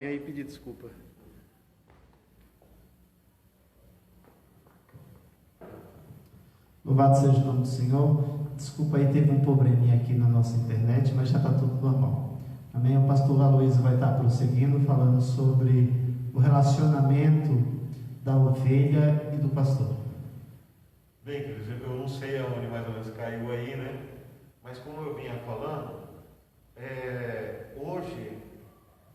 E aí pedir desculpa. Louvado seja o nome do Senhor. Desculpa aí, teve um probleminha aqui na nossa internet, mas já está tudo normal. Amém? O pastor Aloysio vai estar prosseguindo, falando sobre o relacionamento da ovelha e do pastor. Bem, queridos, eu não sei aonde mais ou menos caiu aí, né? Mas como eu vinha falando, hoje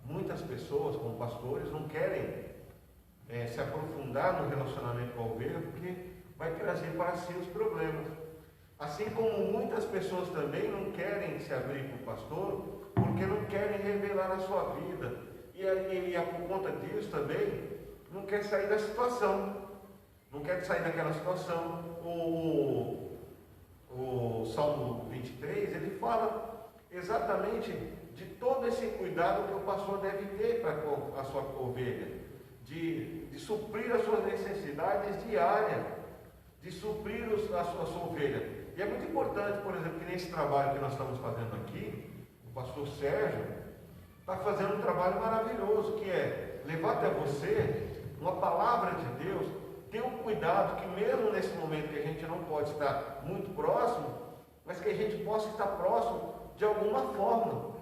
muitas pessoas, como pastores, não querem se aprofundar no relacionamento com a ovelha, porque vai trazer para si os problemas. Assim como muitas pessoas também não querem se abrir para o pastor, porque não querem revelar a sua vida. E por conta disso também, não quer sair da situação. Não quer sair daquela situação. O Salmo 23, ele fala exatamente de todo esse cuidado que o pastor deve ter para a sua ovelha, de suprir as suas necessidades diárias, de suprir a sua ovelha. E é muito importante, por exemplo, que nesse trabalho que nós estamos fazendo aqui, o pastor Sérgio está fazendo um trabalho maravilhoso, que é levar até você uma palavra de Deus. Ter um cuidado que mesmo nesse momento que a gente não pode estar muito próximo, mas que a gente possa estar próximo de alguma forma.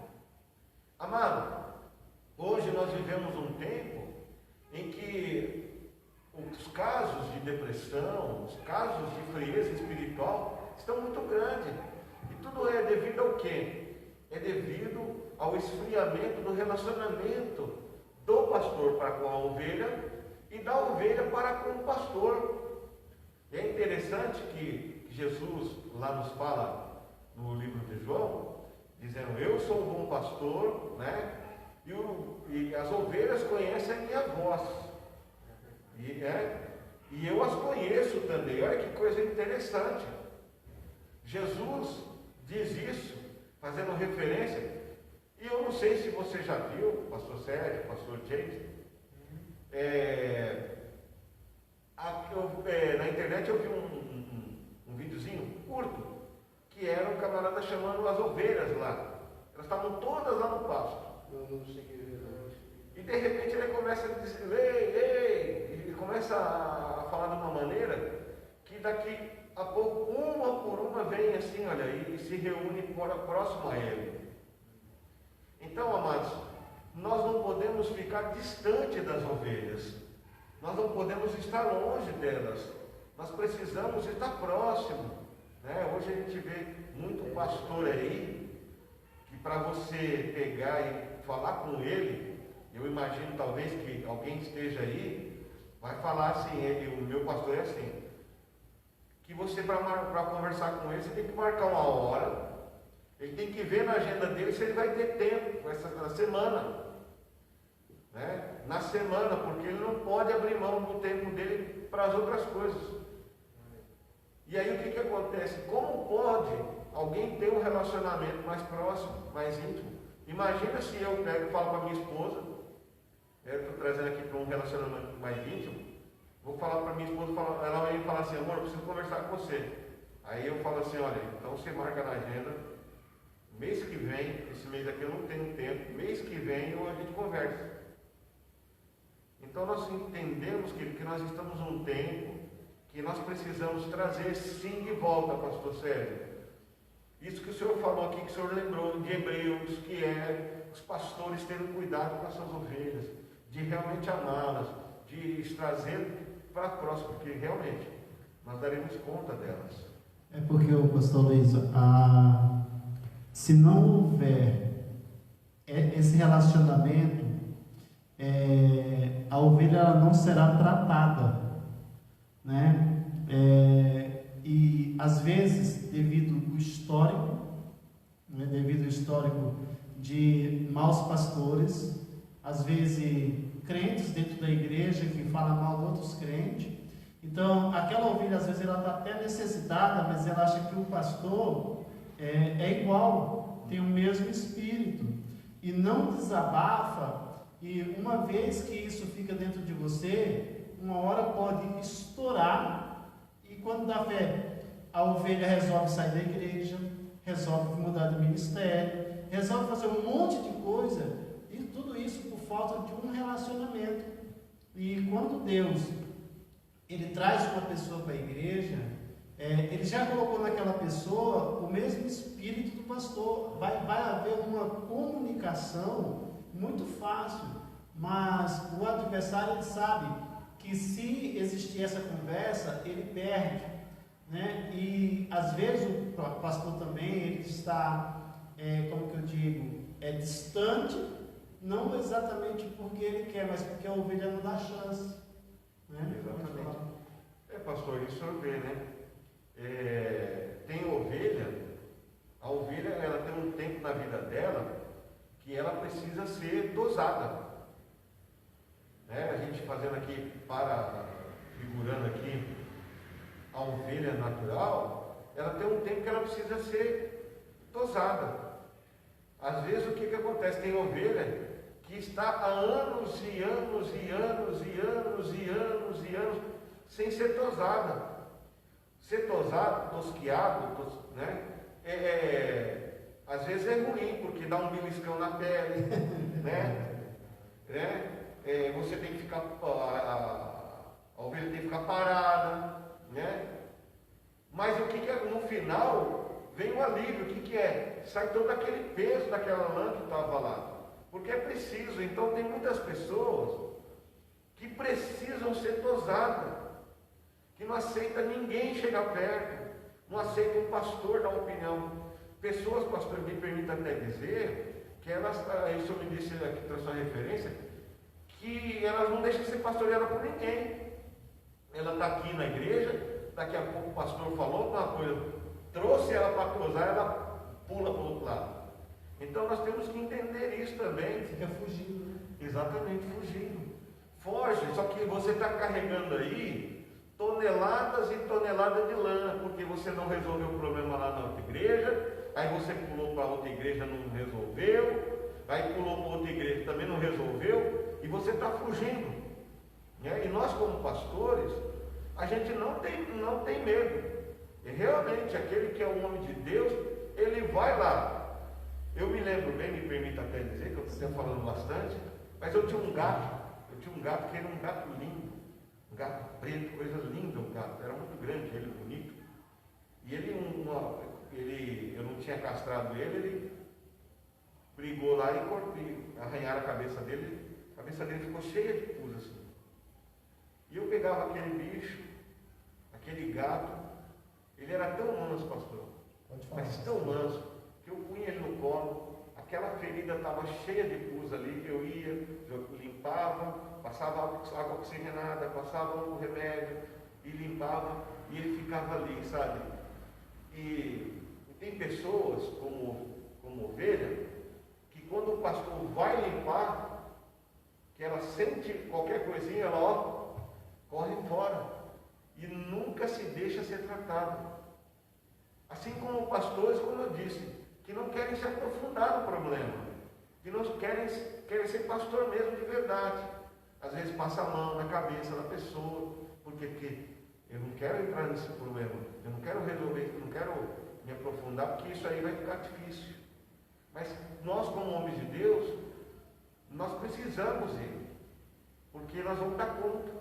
Amado, hoje nós vivemos um tempo em que os casos de depressão, os casos de frieza espiritual estão muito grandes. E tudo é devido ao quê? É devido ao esfriamento do relacionamento do pastor para com a ovelha e da ovelha para com o pastor. E é interessante que Jesus lá nos fala no livro de João, dizendo: eu sou o bom pastor, né? E as ovelhas conhecem a minha voz. E eu as conheço também. Olha que coisa interessante. Jesus diz isso, fazendo referência. E eu não sei se você já viu, pastor Sérgio, pastor James, na internet eu vi um videozinho curto, que era um camarada chamando as ovelhas lá. Elas estavam todas lá no pasto. E de repente ele começa a dizer: ei, e começa a falar de uma maneira que daqui a pouco, uma por uma, vem assim, olha, e se reúne próximo a ele. Então, amados, nós não podemos ficar distante das ovelhas, nós não podemos estar longe delas, nós precisamos estar próximo, né? Hoje a gente vê muito pastor aí, que para você pegar e falar com ele, eu imagino talvez que alguém esteja aí, vai falar assim, o meu pastor é assim, que você para conversar com ele, você tem que marcar uma hora, ele tem que ver na agenda dele se ele vai ter tempo na semana, né? Na semana, porque ele não pode abrir mão do tempo dele para as outras coisas. E aí o que acontece? Como pode alguém ter um relacionamento mais próximo, mais íntimo? Imagina se eu pego e falo para minha esposa, estou trazendo aqui para um relacionamento mais íntimo, vou falar para minha esposa, ela vai falar assim: amor, eu preciso conversar com você. Aí eu falo assim: olha, então você marca na agenda, mês que vem, esse mês aqui eu não tenho tempo, mês que vem a gente conversa. Então nós entendemos que nós estamos num tempo que nós precisamos trazer sim de volta, pastor Sérgio. Isso que o senhor falou aqui, que o senhor lembrou de Hebreus, que é os pastores terem cuidado com as suas ovelhas, de realmente amá-las, de as trazer para próximo, porque realmente nós daremos conta delas. É porque, o pastor Luiz, se não houver esse relacionamento, a ovelha ela não será tratada, né? E às vezes, devido ao histórico, né, devido ao histórico de maus pastores, às vezes crentes dentro da igreja que falam mal de outros crentes, então aquela ovelha às vezes ela está até necessitada, mas ela acha que o pastor é igual, tem o mesmo espírito, e não desabafa. E uma vez que isso fica dentro de você, uma hora pode estourar, e quando dá fé, a ovelha resolve sair da igreja, resolve mudar de ministério, resolve fazer um monte de coisa, e tudo isso por falta de um relacionamento. E quando Deus ele traz uma pessoa para a igreja, ele já colocou naquela pessoa o mesmo espírito do pastor. Vai haver uma comunicação muito fácil, mas o adversário ele sabe que se existir essa conversa, ele perde, né? E às vezes o pastor também ele está, como que eu digo, distante, não exatamente porque ele quer, mas porque a ovelha não dá chance, né? Exatamente. Pastor, isso o senhor vê, né? Tem ovelha, a ovelha ela tem um tempo na vida dela que ela precisa ser dosada. A gente fazendo aqui, figurando aqui, a ovelha natural, ela tem um tempo que ela precisa ser dosada. Às vezes o que acontece? Tem ovelha que está há anos e anos e anos e anos e anos e anos sem ser tosada. Ser tosado, tosquiado, né? Às vezes é ruim, porque dá um beliscão na pele, né? Você tem que ficar, a ovelha tem que ficar parada, né? Mas o que é? No final vem o alívio. O que é? Sai todo aquele peso daquela lã que estava lá, porque é preciso. Então tem muitas pessoas que precisam ser tosadas, que não aceita ninguém chegar perto, não aceita um pastor dar opinião. Pessoas, pastor, me permita até dizer que elas, isso me disse aqui, trouxe uma referência, que elas não deixam de ser pastoreadas por ninguém. Ela está aqui na igreja, daqui a pouco o pastor falou uma coisa, trouxe ela para tosar, ela pula para o outro lado. Então nós temos que entender isso também. Fica fugindo, né? Exatamente, fugindo. Foge, só que você está carregando aí toneladas e toneladas de lã, porque você não resolveu o problema lá na outra igreja, aí você pulou para outra igreja, não resolveu, aí pulou para outra igreja, também não resolveu, e você está fugindo, né? E nós como pastores, a gente não tem medo. E realmente aquele que é o homem de Deus, ele vai lá. Eu me lembro bem, me permita até dizer, que eu estou falando bastante, mas eu tinha um gato que era um gato lindo, um gato preto, coisa linda, o gato, era muito grande, ele bonito. E eu não tinha castrado ele brigou lá e arranharam a cabeça dele ficou cheia de pus assim. E eu pegava aquele bicho, aquele gato, ele era tão manso, pastor, mas tão manso, que eu punha ele no colo, aquela ferida estava cheia de pus ali, eu ia, limpava, passava água oxigenada, passava um remédio e limpava, e ele ficava ali, sabe? E tem pessoas como ovelha, que quando o pastor vai limpar, que ela sente qualquer coisinha, ela corre fora e nunca se deixa ser tratado. Assim como pastores, como eu disse, que não querem se aprofundar no problema, que não querem ser pastor mesmo de verdade. Às vezes passa a mão na cabeça da pessoa, porque eu não quero entrar nesse problema, eu não quero resolver, eu não quero me aprofundar, porque isso aí vai ficar difícil. Mas nós, como homens de Deus, nós precisamos ir, porque nós vamos dar conta.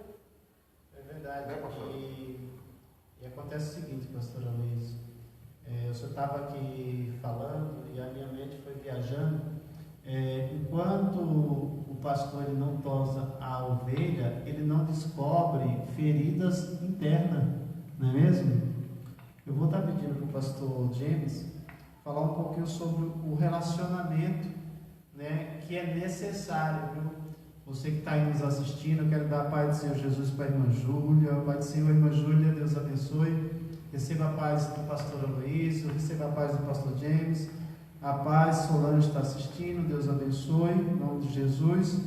É verdade. Né, pastor? E acontece o seguinte, pastor Luiz, o senhor estava aqui falando e a minha mente foi viajando. Enquanto o pastor ele não tosa a ovelha, ele não descobre feridas internas, não é mesmo? Eu vou estar pedindo para o pastor James falar um pouquinho sobre o relacionamento, né, que é necessário, viu? Você que está aí nos assistindo, eu quero dar a paz do Senhor Jesus para a irmã Júlia, a paz do Senhor, irmã Júlia, Deus abençoe. Receba a paz do pastor Aloysio, receba a paz do pastor James, a paz, Solange está assistindo, Deus abençoe, em nome de Jesus.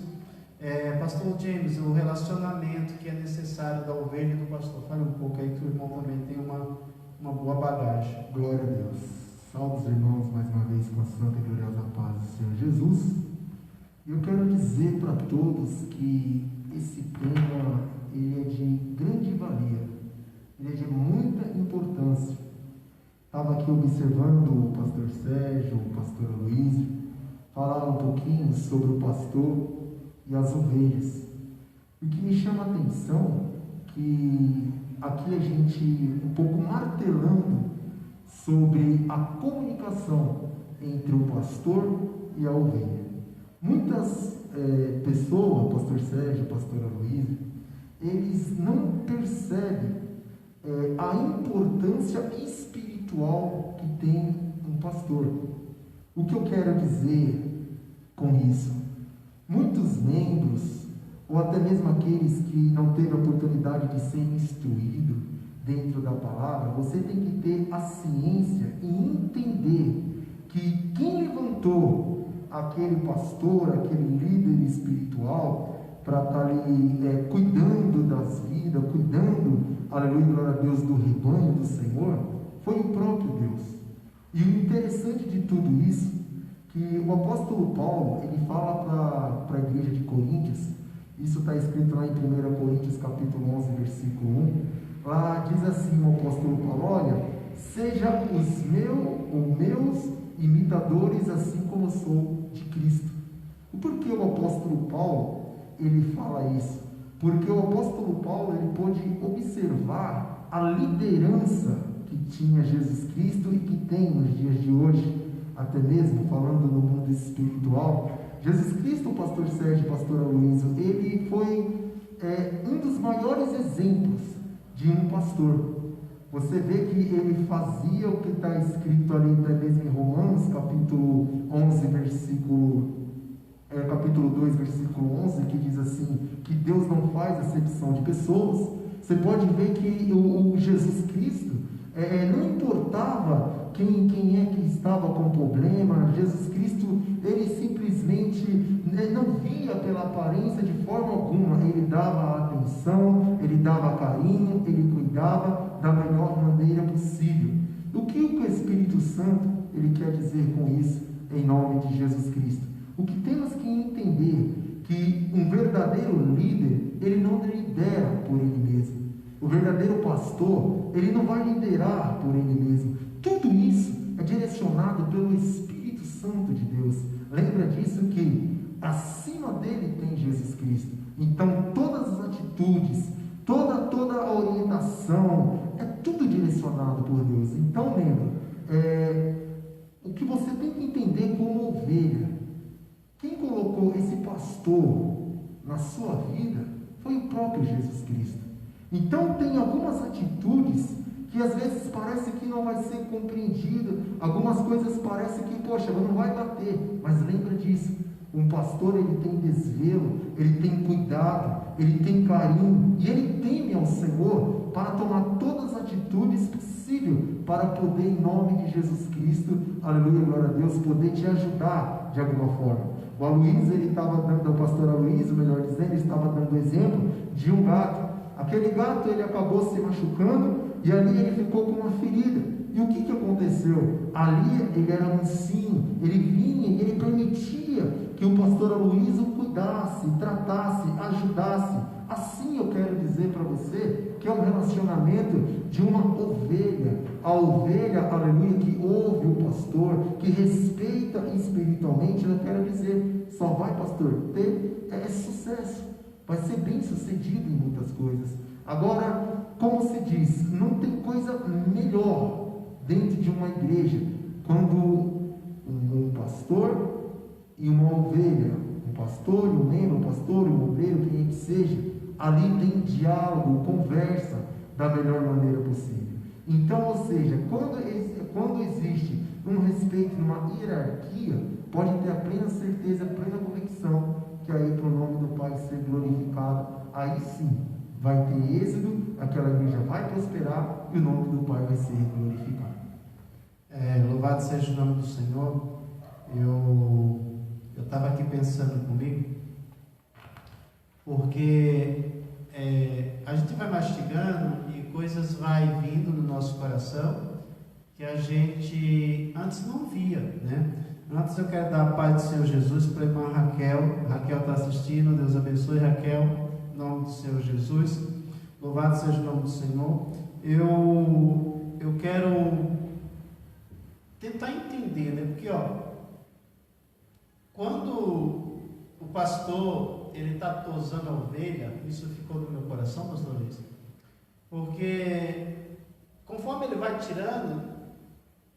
Pastor James, o relacionamento que é necessário da ovelha e do pastor, fale um pouco aí que o irmão também tem uma boa bagagem. Glória a Deus. Salve os irmãos mais uma vez com a santa e gloriosa paz do Senhor Jesus. E eu quero dizer para todos que esse tema ele é de grande valia, ele é de muita importância. Estava aqui observando o pastor Sérgio, o pastor Aloysio, falaram um pouquinho sobre o pastor, e as ovelhas. O que me chama a atenção que aqui a gente um pouco martelando sobre a comunicação entre o pastor e a ovelha. Muitas pessoas, pastor Sérgio, pastora Luísa, eles não percebem a importância espiritual que tem um pastor. O que eu quero dizer com isso? Muitos membros, ou até mesmo aqueles que não teve a oportunidade de ser instruído dentro da palavra, você tem que ter a ciência e entender que quem levantou aquele pastor, aquele líder espiritual, para estar ali cuidando das vidas, cuidando, aleluia, glória a Deus, do rebanho do Senhor, foi o próprio Deus. E o interessante de tudo isso, que o apóstolo Paulo, ele fala para a igreja de Coríntios, isso está escrito lá em 1 Coríntios capítulo 11, versículo 1, lá diz assim o apóstolo Paulo: olha, seja os meus imitadores, assim como eu sou de Cristo. Por que o apóstolo Paulo ele fala isso? Porque o apóstolo Paulo ele pôde observar a liderança que tinha Jesus Cristo e que tem nos dias de hoje, até mesmo falando no mundo espiritual. Jesus Cristo, o pastor Sérgio, pastor Aloysio, ele foi um dos maiores exemplos de um pastor. Você vê que ele fazia o que está escrito ali até mesmo em Romanos, capítulo 11, capítulo 2, versículo 11, que diz assim, que Deus não faz acepção de pessoas. Você pode ver que o Jesus Cristo, não importava quem é que estava com problema, Jesus Cristo, ele simplesmente não via pela aparência de forma alguma, ele dava atenção, ele dava carinho, ele cuidava da melhor maneira possível. O que o Espírito Santo ele quer dizer com isso, em nome de Jesus Cristo? O que temos que entender que um verdadeiro líder, ele não lidera por ele mesmo. O verdadeiro pastor, ele não vai liderar por ele mesmo. Tudo isso é direcionado pelo Espírito Santo de Deus. Lembra disso que acima dele tem Jesus Cristo. Então todas as atitudes, toda a orientação, é tudo direcionado por Deus. Então lembra, o que você tem que entender como ovelha, quem colocou esse pastor na sua vida foi o próprio Jesus Cristo. Então tem algumas atitudes que às vezes parece que não vai ser compreendido, algumas coisas parecem que, poxa, não vai bater, mas lembra disso, um pastor ele tem desvelo, ele tem cuidado, ele tem carinho, e ele teme ao Senhor para tomar todas as atitudes possíveis para poder, em nome de Jesus Cristo, aleluia, glória a Deus, poder te ajudar de alguma forma. O Aloysio, ele estava dando, o pastor Aloysio, melhor dizendo, ele estava dando exemplo de um gato. Aquele gato, ele acabou se machucando, e ali ele ficou com uma ferida. E o que aconteceu? Ali ele era mansinho, ele vinha e ele permitia que o pastor Aloysio cuidasse, tratasse, ajudasse. Assim eu quero dizer para você que é um relacionamento de uma ovelha. A ovelha, aleluia, que ouve o pastor, que respeita espiritualmente, eu quero dizer, só vai, pastor, ter sucesso. Vai ser bem sucedido em muitas coisas. Agora, como se diz, não tem coisa melhor dentro de uma igreja quando um pastor e uma ovelha, um pastor e um membro, um pastor e um obreiro, quem é que seja, ali tem diálogo, conversa da melhor maneira possível. Então, ou seja, quando existe um respeito, uma hierarquia, pode ter a plena certeza, a plena convicção que aí para o nome do Pai ser glorificado, aí sim vai ter êxodo, aquela igreja vai prosperar e o nome do Pai vai ser glorificado. Louvado seja o nome do Senhor. Eu estava aqui pensando comigo, porque a gente vai mastigando e coisas vai vindo no nosso coração que a gente antes não via, né? Antes eu quero dar a paz do Senhor Jesus para a irmã Raquel. Raquel está assistindo, Deus abençoe, Raquel, em nome do Senhor Jesus. Louvado seja o nome do Senhor. Eu quero tentar entender, né? Porque, quando o pastor ele está tosando a ovelha, isso ficou no meu coração, pastor Luiz, porque conforme ele vai tirando,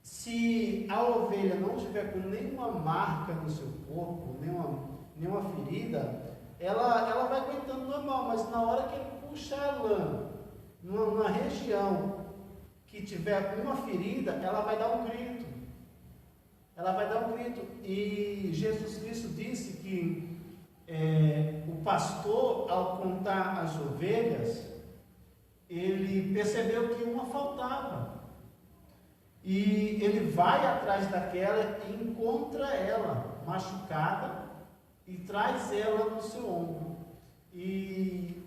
se a ovelha não tiver com nenhuma marca no seu corpo, nenhuma ferida, ela vai aguentando normal, mas na hora que ele puxa a lã, numa região que tiver uma ferida, ela vai dar um grito. Ela vai dar um grito. E Jesus Cristo disse que o pastor, ao contar as ovelhas, ele percebeu que uma faltava. E ele vai atrás daquela e encontra ela machucada e traz ela no seu ombro. E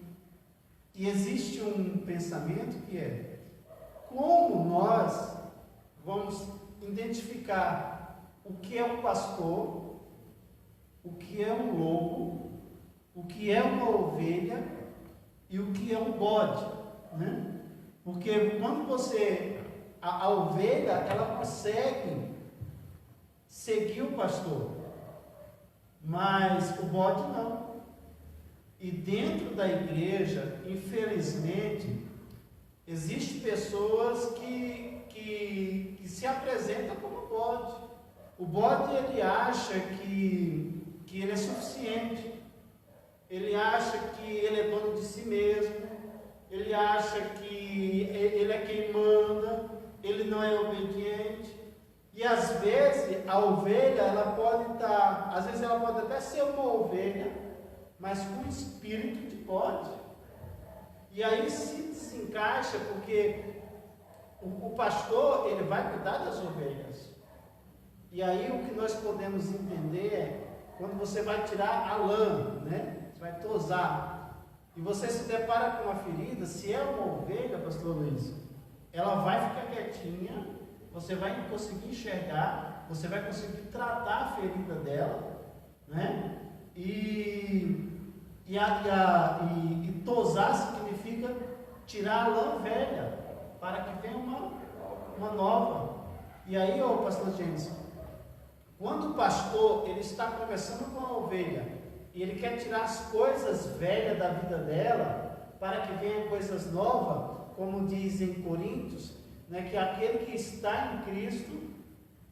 existe um pensamento que é: como nós vamos identificar o que é um pastor, o que é um lobo, o que é uma ovelha e o que é um bode, né? Porque quando a ovelha, ela consegue seguir o pastor, mas o bode não. E dentro da igreja, infelizmente, existem pessoas que se apresentam como bode. O bode, ele acha que ele é suficiente, ele acha que ele é dono de si mesmo, ele acha que ele é quem manda, ele não é obediente. E às vezes a ovelha, ela pode estar, às vezes ela pode até ser uma ovelha, mas com espírito de bode. E aí se desencaixa, porque o pastor, ele vai cuidar das ovelhas. E aí o que nós podemos entender é, quando você vai tirar a lã, né? Você vai tosar, e você se depara com uma ferida, se é uma ovelha, pastor Luiz, ela vai ficar quietinha, você vai conseguir enxergar, você vai conseguir tratar a ferida dela, né? E tosar significa tirar a lã velha, para que venha uma nova. E aí, pastor James, quando o pastor, ele está conversando com a ovelha, e ele quer tirar as coisas velhas da vida dela, para que venham coisas novas, como diz em Coríntios, né, que aquele que está em Cristo,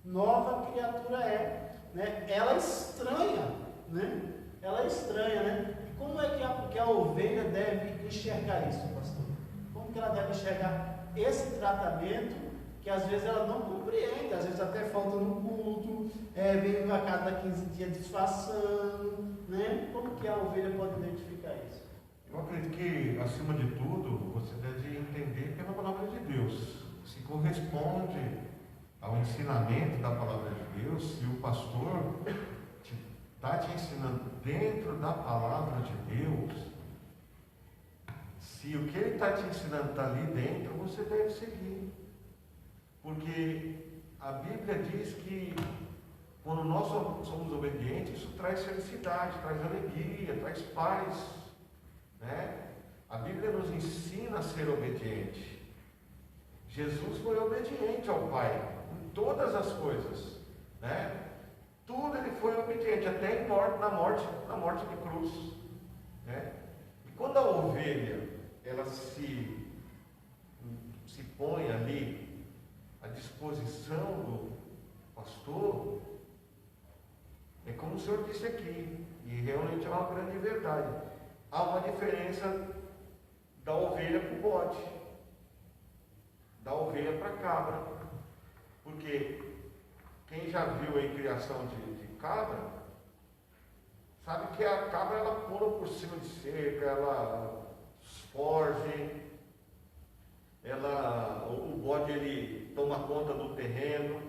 nova criatura é, né? Ela estranha, né? Ela estranha, né? E como é que a ovelha deve enxergar isso, pastor? Como que ela deve enxergar esse tratamento, que às vezes ela não compreende, às vezes até falta no culto, vem a cada 15 dias disfarçando, né? Como que a ovelha pode identificar isso? Eu acredito que, acima de tudo, você deve entender pela palavra de Deus. Se corresponde ao ensinamento da palavra de Deus, se o pastor está te ensinando dentro da palavra de Deus, se o que ele está te ensinando está ali dentro, você deve seguir. Porque a Bíblia diz que quando nós somos obedientes, isso traz felicidade, traz alegria, traz paz, né? A Bíblia nos ensina a ser obediente. Jesus foi obediente ao Pai em todas as coisas, né? Tudo ele foi obediente, até na morte de cruz, né? E quando a ovelha ela se põe ali à disposição do pastor, é como o senhor disse aqui, e realmente é uma grande verdade. Há uma diferença da ovelha para o bode, da ovelha para a cabra, porque quem já viu aí criação de cabra, sabe que a cabra ela pula por cima de cerca, ela foge, o bode ele toma conta do terreno,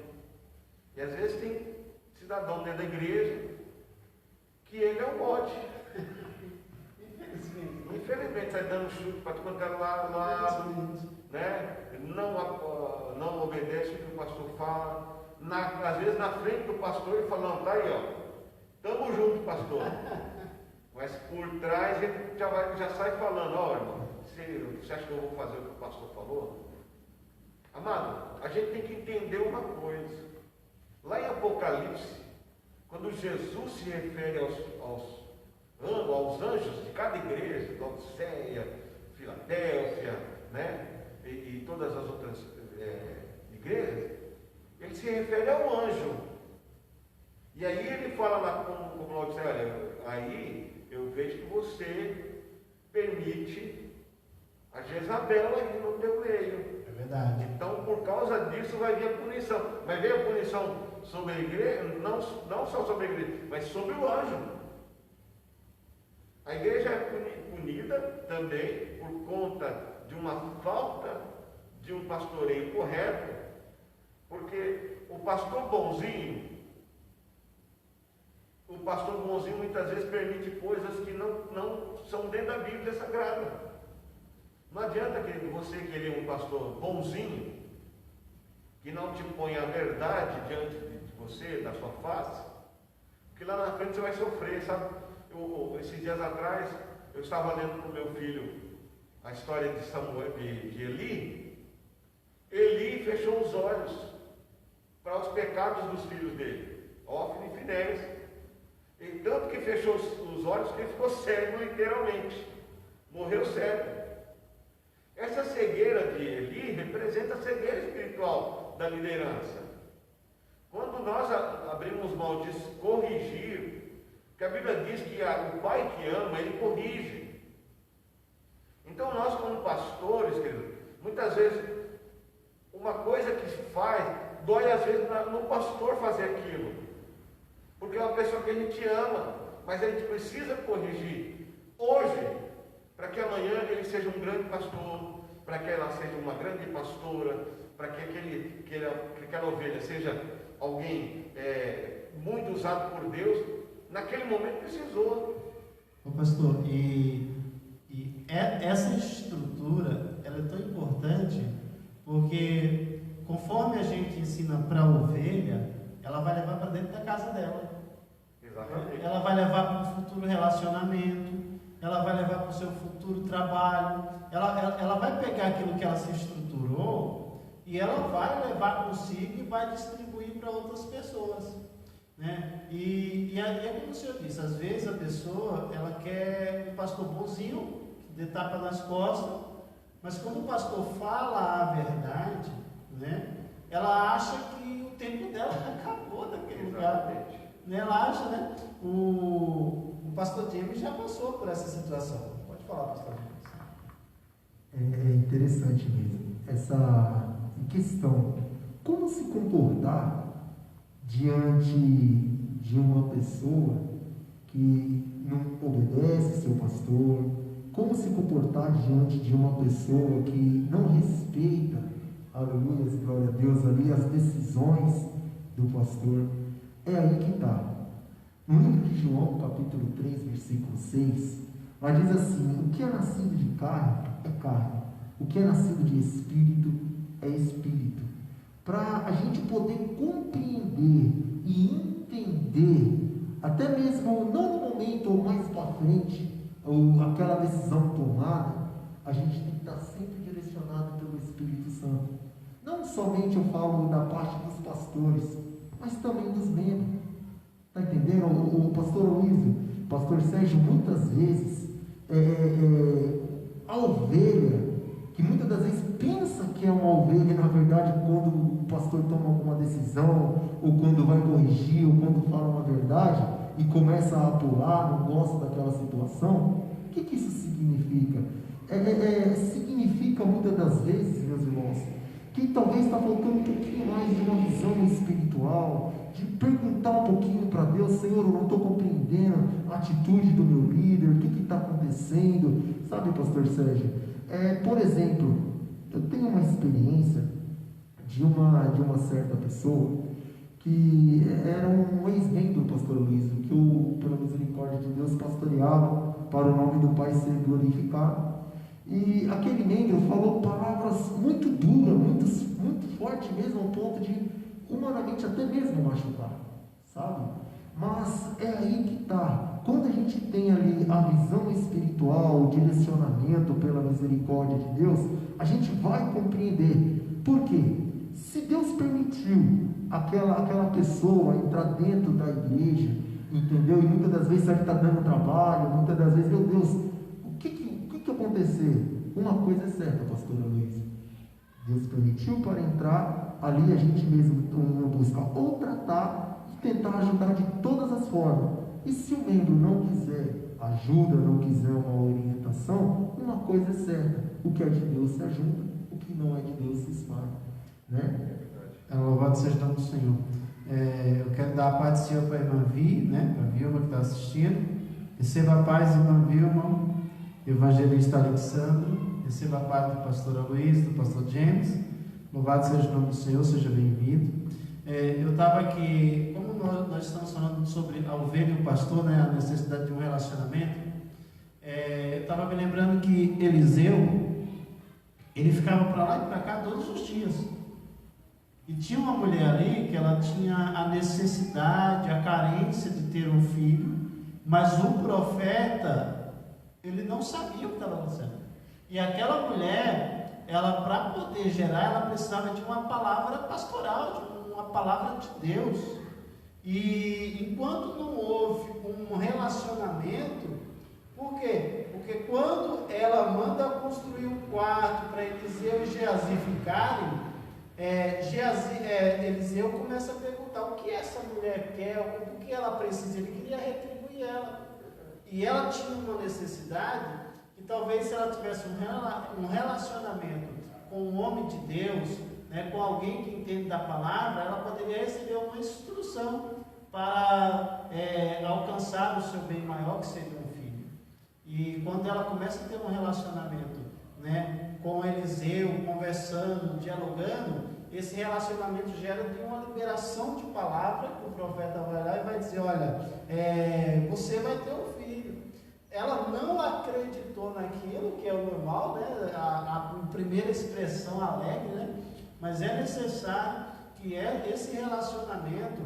e às vezes tem cidadão dentro da igreja que ele é o bode. Infelizmente sai dando chute para quanto é lado, né? Não obedece o que o pastor fala. Às vezes na frente do pastor ele fala, não, tá aí, ó, tamo junto, pastor. Mas por trás ele já sai falando, ó, irmão, você acha que eu vou fazer o que o pastor falou? Amado, a gente tem que entender uma coisa. Lá em Apocalipse, quando Jesus se refere aos anjos de cada igreja, Laodiceia, Filadélfia, né? E todas as outras igrejas, ele se refere ao anjo. E aí ele fala lá com Laodiceia, olha, aí eu vejo que você permite a Jezabel aí no teu meio. É verdade. Então, por causa disso, vai vir a punição. Vai vir a punição sobre a igreja, não só sobre a igreja, mas sobre o anjo. A igreja é punida também por conta de uma falta de um pastoreio correto, porque o pastor bonzinho muitas vezes permite coisas que não são dentro da Bíblia Sagrada. Não adianta você querer um pastor bonzinho, que não te põe a verdade diante de você, da sua face, porque lá na frente você vai sofrer, sabe? Esses dias atrás, eu estava lendo para o meu filho a história de Samuel, de Eli. Eli fechou os olhos para os pecados dos filhos dele, Hófni e Finéias. E tanto que fechou os olhos que ele ficou cego literalmente, morreu cego. Essa cegueira de Eli representa a cegueira espiritual da liderança. Quando nós abrimos mão de corrigir, porque a Bíblia diz que o pai que ama, ele corrige. Então nós como pastores, querido, muitas vezes uma coisa que se faz, dói às vezes no pastor fazer aquilo, porque é uma pessoa que a gente ama, mas a gente precisa corrigir hoje, para que amanhã ele seja um grande pastor, para que ela seja uma grande pastora, para que aquela ovelha seja alguém muito usado por Deus. Naquele momento precisou. Ô pastor, essa estrutura, ela é tão importante, porque conforme a gente ensina para a ovelha, ela vai levar para dentro da casa dela. Exatamente. Ela vai levar para um futuro relacionamento, ela vai levar para o seu futuro trabalho, ela vai pegar aquilo que ela se estruturou e ela vai levar consigo e vai distribuir para outras pessoas, né? E aí é como o senhor disse, às vezes a pessoa, ela quer um pastor bonzinho, que dê tapa nas costas, mas quando o pastor fala a verdade, né, ela acha que o tempo dela acabou naquele lugar. Ela acha, né? O pastor James já passou por essa situação. Pode falar, pastor James. É interessante mesmo essa questão. Como se comportar diante de uma pessoa que não obedece seu pastor? Como se comportar diante de uma pessoa que não respeita, aleluia, glória a Deus, ali as decisões do pastor? É aí que está. No livro de João, capítulo 3, versículo 6, lá diz assim: o que é nascido de carne é carne, o que é nascido de espírito é espírito. Para a gente poder compreender e entender, até mesmo não no momento ou mais para frente, ou aquela decisão tomada, a gente tem que estar sempre direcionado pelo Espírito Santo. Não somente eu falo da parte dos pastores, mas também dos membros. Está entendendo? O pastor Luísio, o pastor Sérgio, muitas vezes, a ovelha, que muitas das vezes pensa que é uma ovelha, na verdade, quando o pastor toma alguma decisão, ou quando vai corrigir, ou quando fala uma verdade, e começa a pular, não gosta daquela situação, o que isso significa? Significa muitas das vezes, meus irmãos, que talvez está faltando um pouquinho mais de uma visão espiritual, de perguntar um pouquinho para Deus: Senhor, eu não estou compreendendo a atitude do meu líder, o que está acontecendo, sabe, pastor Sérgio? Por exemplo, eu tenho uma experiência de uma certa pessoa que era um ex-membro do pastor Luiz, que eu, pela misericórdia de Deus, pastoreava para o nome do Pai ser glorificado. E aquele membro falou palavras muito duras, muito fortes mesmo, ao ponto de humanamente até mesmo machucar, sabe? Mas é aí que está. Quando a gente tem ali a visão espiritual, o direcionamento pela misericórdia de Deus, a gente vai compreender. Por quê? Se Deus permitiu aquela pessoa entrar dentro da igreja, entendeu? E muitas das vezes sabe que está dando trabalho, muitas das vezes, meu Deus, o que aconteceu? Uma coisa é certa, pastora Luiz, Deus permitiu para entrar, ali a gente mesmo busca ou tratar e tentar ajudar de todas as formas. E se o membro não quiser ajuda, não quiser uma orientação, uma coisa é certa, o que é de Deus se ajunta, o que não é de Deus se espalha, né? Louvado seja o nome do Senhor. Eu quero dar a paz do Senhor para a irmã Vi, né? Para a Vilma que está assistindo. Receba a paz, irmã Vilma, evangelista Alexandre. Receba a paz do pastor Luiz, do pastor James. Louvado seja o nome do Senhor, seja bem-vindo. Eu estava aqui, como nós estamos falando sobre a ovelha e o pastor, né? A necessidade de um relacionamento. Eu estava me lembrando que Eliseu, ele ficava para lá e para cá todos os dias. E tinha uma mulher ali que ela tinha a necessidade, a carência de ter um filho, mas o profeta, ele não sabia o que estava acontecendo. E aquela mulher, ela para poder gerar, ela precisava de uma palavra pastoral, de uma palavra de Deus. E enquanto não houve um relacionamento, por quê? Porque quando ela manda construir um quarto para Eliseu e Geazi ficarem, Eliseu começa a perguntar o que essa mulher quer, o que ela precisa. Ele queria retribuir ela. E ela tinha uma necessidade, e talvez se ela tivesse um relacionamento com um homem de Deus, né, com alguém que entende da palavra, ela poderia receber uma instrução para alcançar o seu bem maior, que seria um filho. E quando ela começa a ter um relacionamento, né, com Eliseu, conversando, dialogando, esse relacionamento gera de uma liberação de palavra, que o profeta vai lá e vai dizer, olha, você vai ter um filho. Ela não acreditou naquilo, que é o normal, né? a primeira expressão alegre, né? Mas é necessário que esse relacionamento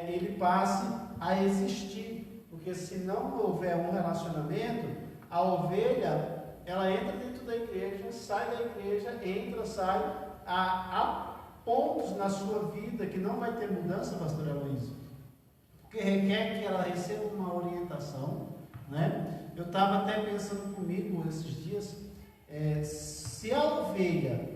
ele passe a existir, porque se não houver um relacionamento, a ovelha, ela entra dentro da igreja, sai da igreja, entra, sai. Há pontos na sua vida que não vai ter mudança, pastora Luiz, porque requer que ela receba uma orientação, né? Eu estava até pensando comigo esses dias, se a ovelha,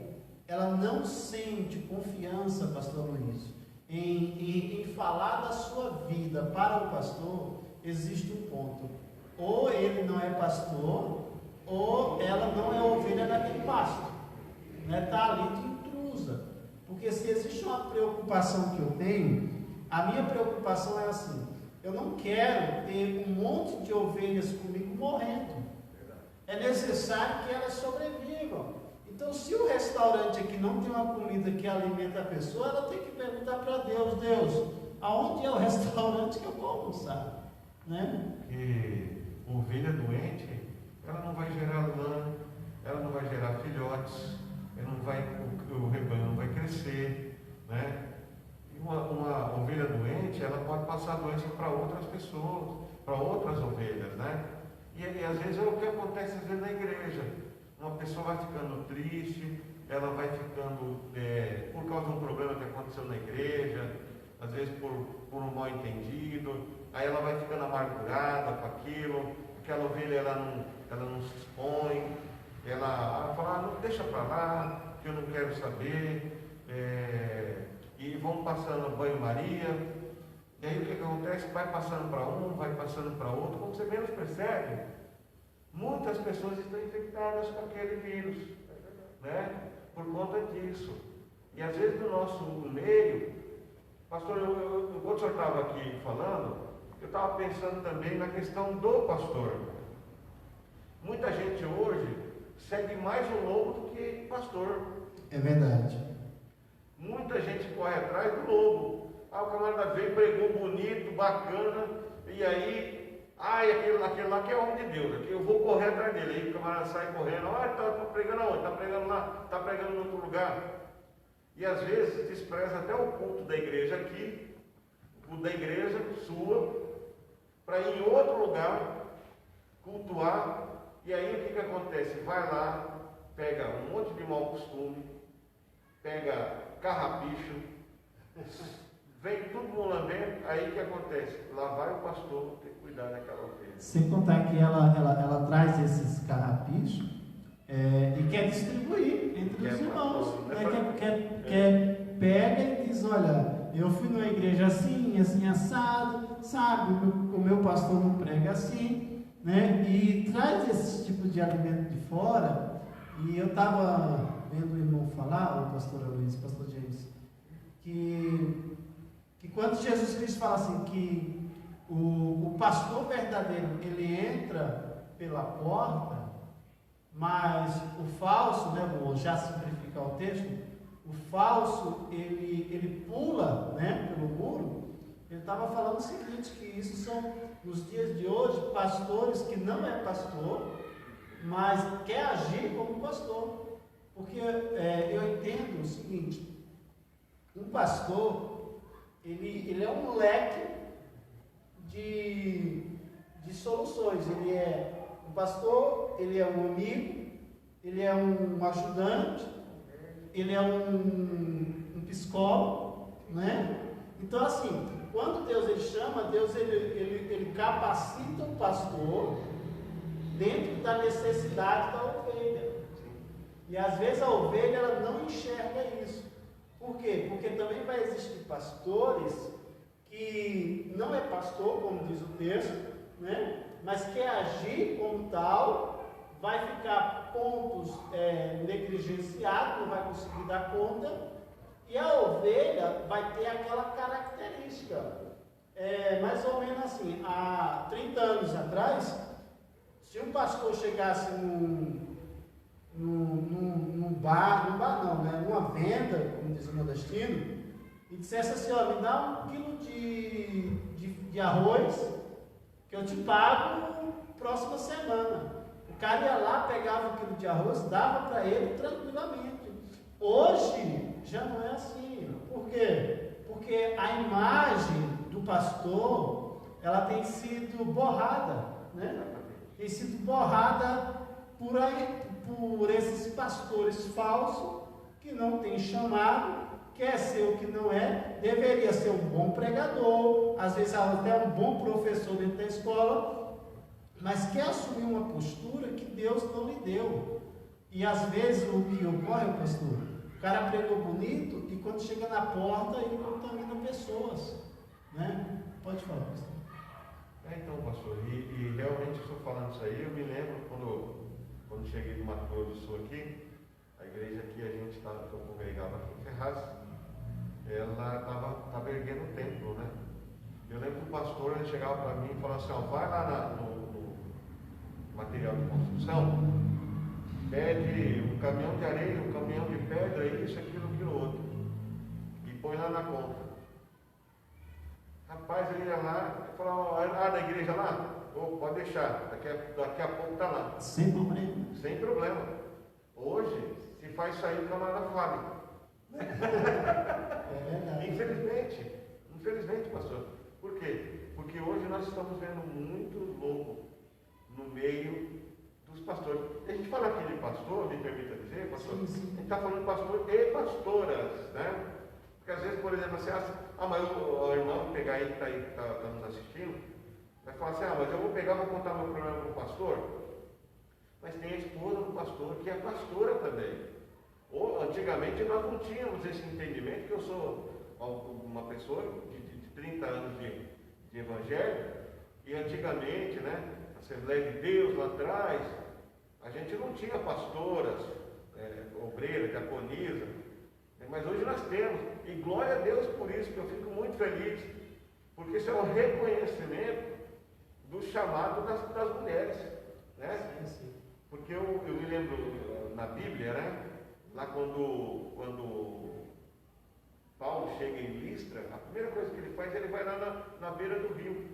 ela não sente confiança, pastor Luiz, em falar da sua vida para o pastor, existe um ponto, ou ele não é pastor, ou ela não é ovelha daquele pasto, né? Está ali de intrusa, porque se existe uma preocupação que eu tenho, a minha preocupação é assim, eu não quero ter um monte de ovelhas comigo morrendo, é necessário que elas sobrevivam. Então, se o restaurante aqui não tem uma comida que alimenta a pessoa, ela tem que perguntar para Deus, aonde é o restaurante que eu vou almoçar, né? E ovelha doente, ela não vai gerar lã, ela não vai gerar filhotes, o rebanho não vai crescer, né? E uma ovelha doente, ela pode passar a doença para outras pessoas, para outras ovelhas, né? E às vezes é o que acontece às vezes na igreja. Uma pessoa vai ficando triste, ela vai ficando por causa de um problema que aconteceu na igreja, às vezes por um mal entendido, aí ela vai ficando amargurada com aquilo, aquela ovelha ela não se expõe, ela fala, não, deixa para lá, que eu não quero saber, e vão passando banho-maria, e aí o que acontece? Vai passando para um, vai passando para outro, quando você menos percebe, muitas pessoas estão infectadas com aquele vírus, né? Por conta disso. E às vezes no nosso meio, pastor, quando o senhor estava aqui falando, eu estava pensando também na questão do pastor. Muita gente hoje segue mais o lobo do que pastor. É verdade. Muita gente corre atrás do lobo. O camarada veio, pregou bonito, bacana, e aí, aquele lá que é homem de Deus, aqui eu vou correr atrás dele. Aí o camarada sai correndo, tá pregando aonde? Tá pregando lá, tá pregando em outro lugar. E às vezes despreza até o culto da igreja aqui, o culto da igreja sua, para ir em outro lugar, cultuar. E aí o que acontece? Vai lá, pega um monte de mau costume, pega carrapicho, vem tudo mulambento, aí o que acontece? Lá vai o pastor ter que cuidar daquela ovelha. Sem contar que ela traz esses carrapichos e quer distribuir entre os irmãos. Pega e diz, olha, eu fui numa igreja assim, assim, assado, sabe, o meu pastor não prega assim, né? E traz esse tipo de alimento de fora. E eu estava vendo o irmão falar, o pastor Luiz, o pastor James, que quando Jesus Cristo fala assim, que o pastor verdadeiro, ele entra pela porta, mas o falso, né, vou já simplificar o texto, o falso, ele pula, né, pelo muro. Ele estava falando o seguinte, que isso são, nos dias de hoje, pastores que não é pastor, mas quer agir como pastor. Porque eu entendo o seguinte, um pastor, ele é um leque de soluções. Ele é um pastor, ele é um amigo, ele é um ajudante, ele é um psicólogo, né? Então, assim, quando Deus ele chama, Deus ele capacita o pastor dentro da necessidade da ovelha. E às vezes a ovelha ela não enxerga isso. Por quê? Porque também vai existir pastores que não é pastor, como diz o texto, né? Mas quer agir como tal, vai ficar pontos negligenciados, não vai conseguir dar conta, e a ovelha vai ter aquela característica. Mais ou menos assim, há 30 anos atrás, se um pastor chegasse num bar não, né? Numa venda, como diz o nordestino, e dissesse assim, ó, me dá 1 quilo de arroz, que eu te pago próxima semana. O cara ia lá, pegava 1 quilo de arroz, dava para ele tranquilamente. Hoje já não é assim. Por quê? Porque a imagem do pastor, ela tem sido borrada, né? Tem sido borrada por esses pastores falsos que não têm chamado, quer ser o que não é, deveria ser um bom pregador, às vezes até um bom professor dentro da escola, mas quer assumir uma postura que Deus não lhe deu. E às vezes o que ocorre, pastor, o cara pregou bonito e quando chega na porta ele contamina pessoas, né? Pode falar, pastor. Então, pastor, e realmente eu estou falando isso aí, eu me lembro quando cheguei no Mato Grosso do Sul aqui, a igreja que eu congregava aqui em Ferraz, ela estava erguendo um templo, né? Eu lembro que o pastor ele chegava para mim e falava assim, ó, vai lá no material de construção, pede um caminhão de areia, um caminhão de pedra, isso, aquilo, outro, e põe lá na conta. Rapaz, ele ia lá e falava, na igreja lá? Oh, pode deixar, daqui a pouco está lá. Sem problema. Sem problema. Hoje, se faz sair, o camarada fale. É verdade. Infelizmente, pastor. Por quê? Porque hoje nós estamos vendo muito louco no meio dos pastores. A gente fala aqui de pastor, me permita dizer, pastor, sim. A gente está falando de pastor e pastoras, né? Porque às vezes, por exemplo, você acha, mas o irmão pegar aí que está nos assistindo, vai falar assim, mas eu vou pegar, vou contar meu problema para o pastor. Mas tem a esposa do pastor, que é pastora também. Antigamente nós não tínhamos esse entendimento, que eu sou uma pessoa de 30 anos de evangelho, e antigamente, né, Assembleia de Deus lá atrás, a gente não tinha pastoras, obreiras, diaconisa, mas hoje nós temos, e glória a Deus por isso, que eu fico muito feliz, porque isso é um reconhecimento do chamado das mulheres, né? Sim. Porque eu me lembro na Bíblia, né? Lá quando Paulo chega em Listra, a primeira coisa que ele faz, ele vai lá na beira do rio.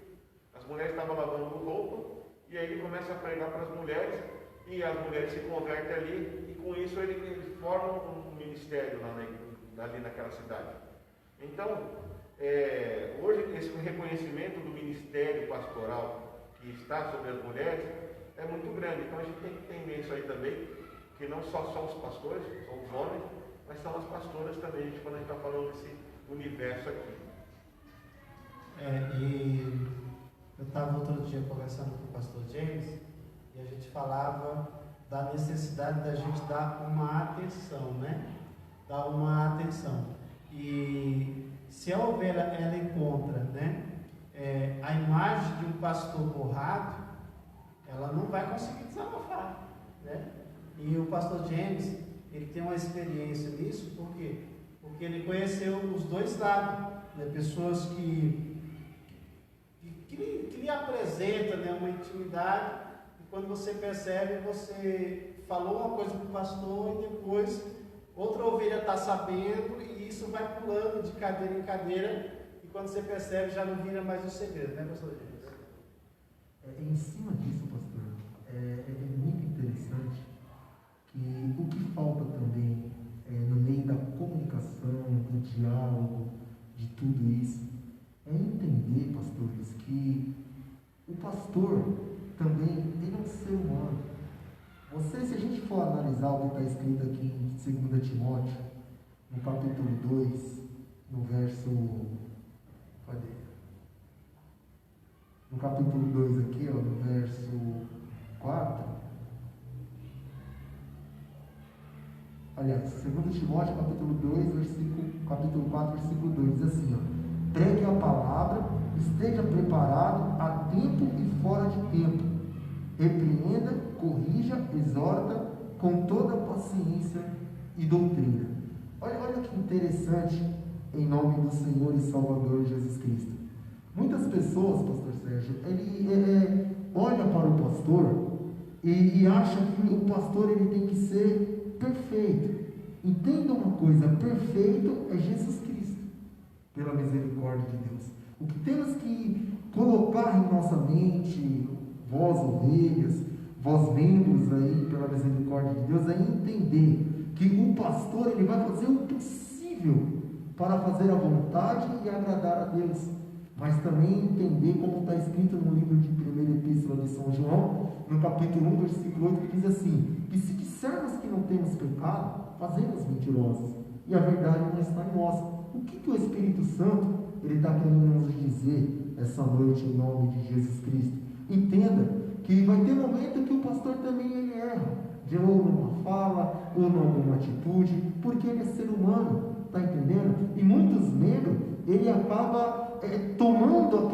As mulheres estavam lavando roupa, e aí ele começa a pregar para as mulheres, e as mulheres se convertem ali, e com isso ele forma um ministério ali naquela cidade. Então, hoje esse reconhecimento do ministério pastoral que está sobre as mulheres é muito grande. Então a gente tem que entender isso aí também, que não só são os pastores, são os homens, mas são as pastoras também, quando a gente está falando desse universo aqui. E eu estava outro dia conversando com o pastor James e a gente falava da necessidade da gente dar uma atenção, né? Dar uma atenção. E se a ovelha ela encontra, né, a imagem de um pastor borrado, ela não vai conseguir desabafar, né? E o pastor James, ele tem uma experiência nisso, por quê? Porque ele conheceu os dois lados, né? Pessoas que lhe apresentam, né, uma intimidade, e quando você percebe, você falou uma coisa para o pastor e depois outra ovelha está sabendo e isso vai pulando de cadeira em cadeira e quando você percebe já não vira mais um segredo, né, pastor James? Em cima disso, pastor, é muito interessante que o que falta também no meio da comunicação, do diálogo, de tudo isso, é entender, pastores, que o pastor também ele é um ser humano. Se a gente for analisar o que está escrito aqui em 2 Timóteo, no capítulo 2, no verso. Cadê? No capítulo 2 aqui, ó, no verso 4. Aliás, 2 Timóteo, capítulo 2, capítulo 4, versículo 2, diz assim, ó. Pregue a palavra, esteja preparado a tempo e fora de tempo. Repreenda, corrija, exorta com toda paciência e doutrina. Olha que interessante, em nome do Senhor e Salvador Jesus Cristo. Muitas pessoas, pastor Sérgio, ele olha para o pastor e acha que o pastor ele tem que ser perfeito. Entenda uma coisa, perfeito é Jesus Cristo, pela misericórdia de Deus. O que temos que colocar em nossa mente, vós ovelhas, vós membros aí, pela misericórdia de Deus, é entender que o pastor ele vai fazer o possível para fazer a vontade e agradar a Deus, mas também entender como está escrito no livro de 1ª Epístola de São João, no capítulo 1, versículo 8, que diz assim, que se dissermos que não temos pecado, fazemos mentirosos, e a verdade não está em nós. O que o Espírito Santo ele está querendo nos dizer essa noite em nome de Jesus Cristo? Entenda que vai ter momento que o pastor também ele erra, de ou numa fala, ou numa atitude, porque ele é ser humano, está entendendo? E muitos membros, ele acaba tomando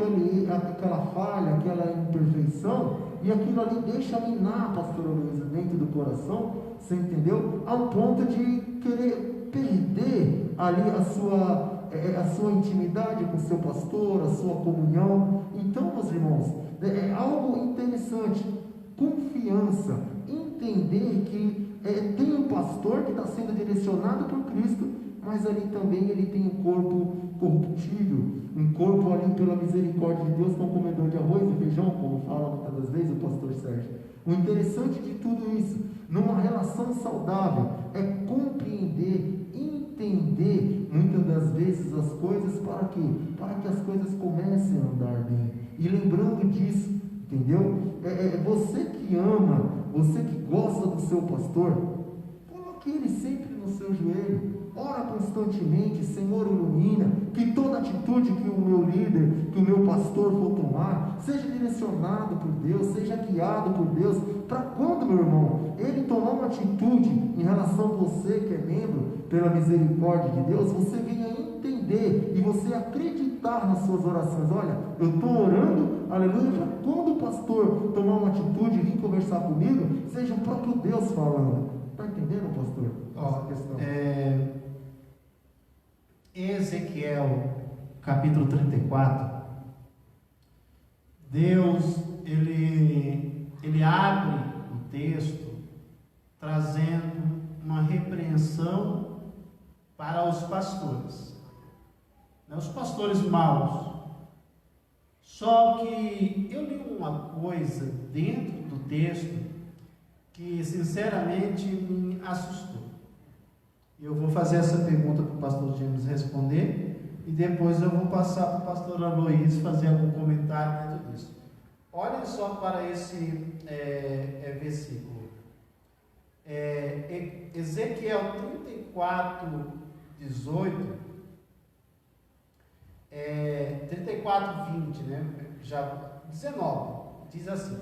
aquela falha, aquela imperfeição, e aquilo ali deixa minar, pastor Luiz, dentro do coração, você entendeu? Ao ponto de querer perder ali a sua intimidade com o seu pastor, a sua comunhão. Então, meus irmãos, é algo interessante, confiança, entender que tem um pastor que está sendo direcionado por Cristo, mas ali também ele tem um corpo corruptível, um corpo ali pela misericórdia de Deus, que é um comedor de arroz e feijão, como fala muitas das vezes o pastor Sérgio. O interessante de tudo isso, numa relação saudável, é compreender, entender muitas das vezes as coisas. Para quê? Para que as coisas comecem a andar bem. E lembrando disso, entendeu? Você que ama, você que gosta do seu pastor, coloque ele sempre no seu joelho. Ora constantemente, Senhor, ilumina, que toda atitude que o meu líder, que o meu pastor for tomar, seja direcionado por Deus, seja guiado por Deus, para quando, meu irmão, ele tomar uma atitude em relação a você que é membro, pela misericórdia de Deus, você venha entender e você acreditar nas suas orações. Olha, eu estou orando, aleluia, para quando o pastor tomar uma atitude e vir conversar comigo, seja o próprio Deus falando. Está entendendo, pastor? Essa questão. Ezequiel, capítulo 34, Deus, ele abre o texto trazendo uma repreensão para os pastores, né, os pastores maus. Só que eu li uma coisa dentro do texto que sinceramente me assustou. Eu vou fazer essa pergunta para o pastor James responder e depois eu vou passar para o pastor Aloís fazer algum comentário dentro disso. Olhem só para esse versículo. Ezequiel 34, 18, 34:20, né? Já 19, diz assim.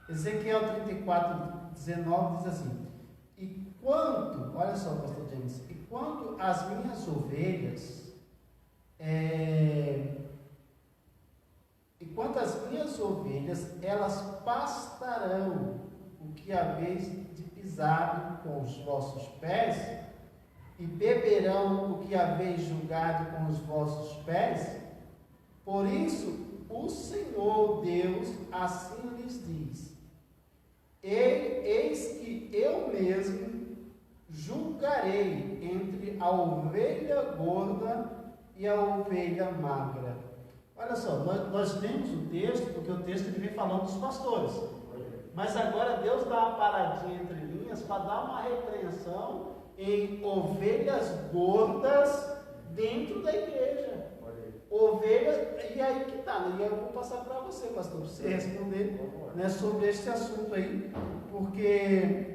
Ezequiel 34:19 diz assim: e quanto, olha só, pastor James, e quanto às minhas ovelhas, elas pastarão o que haveis de pisado com os vossos pés, e beberão o que haveis julgado com os vossos pés. Por isso, o Senhor Deus assim lhes diz: eis que eu mesmo julgarei entre a ovelha gorda e a ovelha magra. Olha só, nós temos o texto, porque o texto ele vem falando dos pastores. Mas agora Deus dá uma paradinha entre linhas para dar uma repreensão em ovelhas gordas dentro da igreja. Ovelhas, e aí que tá, e eu vou passar para você, pastor, para você responder, né, sobre este assunto aí, porque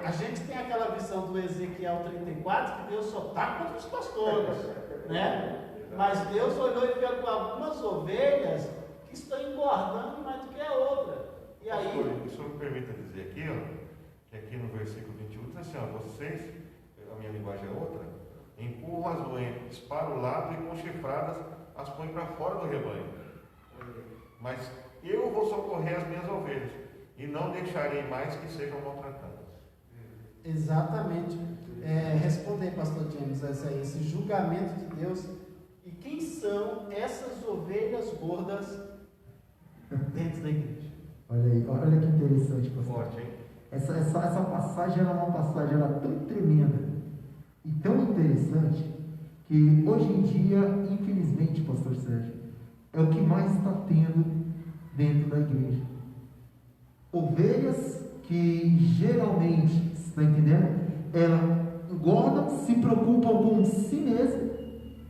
a gente tem aquela visão do Ezequiel 34 que Deus só está contra os pastores, né? Mas Deus olhou e viu algumas ovelhas que estão engordando mais do que a outra. E aí, pastor, o senhor me permita dizer aqui, que aqui no versículo 21 diz assim: vocês, a minha linguagem é outra, empurram as doentes para o lado e com chifradas as põem para fora do rebanho. Mas eu vou socorrer as minhas ovelhas e não deixarei mais que sejam maltratadas. Exatamente. Responder, pastor James, esse julgamento de Deus. E quem são essas ovelhas gordas dentro da igreja? Olha aí, olha que interessante, pastor. Forte, hein? Essa passagem era uma passagem tão tremenda e tão interessante que hoje em dia, infelizmente, pastor Sérgio, é o que mais está tendo dentro da igreja. Ovelhas que geralmente, você está entendendo? Elas engordam, se preocupam com si mesmo,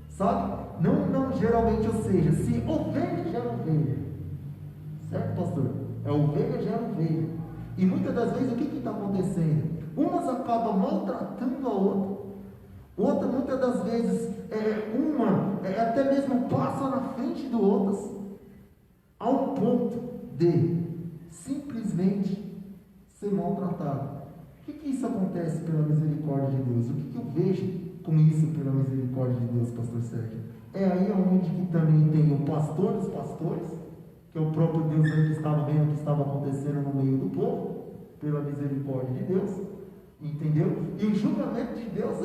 sabe? Não geralmente, ou seja, se ovelha gera ovelha, certo, pastor? Ovelha gera ovelha. E muitas das vezes o que está acontecendo? Umas acabam maltratando a outra muitas das vezes, até mesmo passa na frente do outras, ao ponto de simplesmente ser maltratado. O que isso acontece pela misericórdia de Deus? O que eu vejo com isso pela misericórdia de Deus, pastor Sérgio? É aí onde que também tem o pastor dos pastores, que é o próprio Deus aí que estava vendo o que estava acontecendo no meio do povo, pela misericórdia de Deus, entendeu? E o julgamento de Deus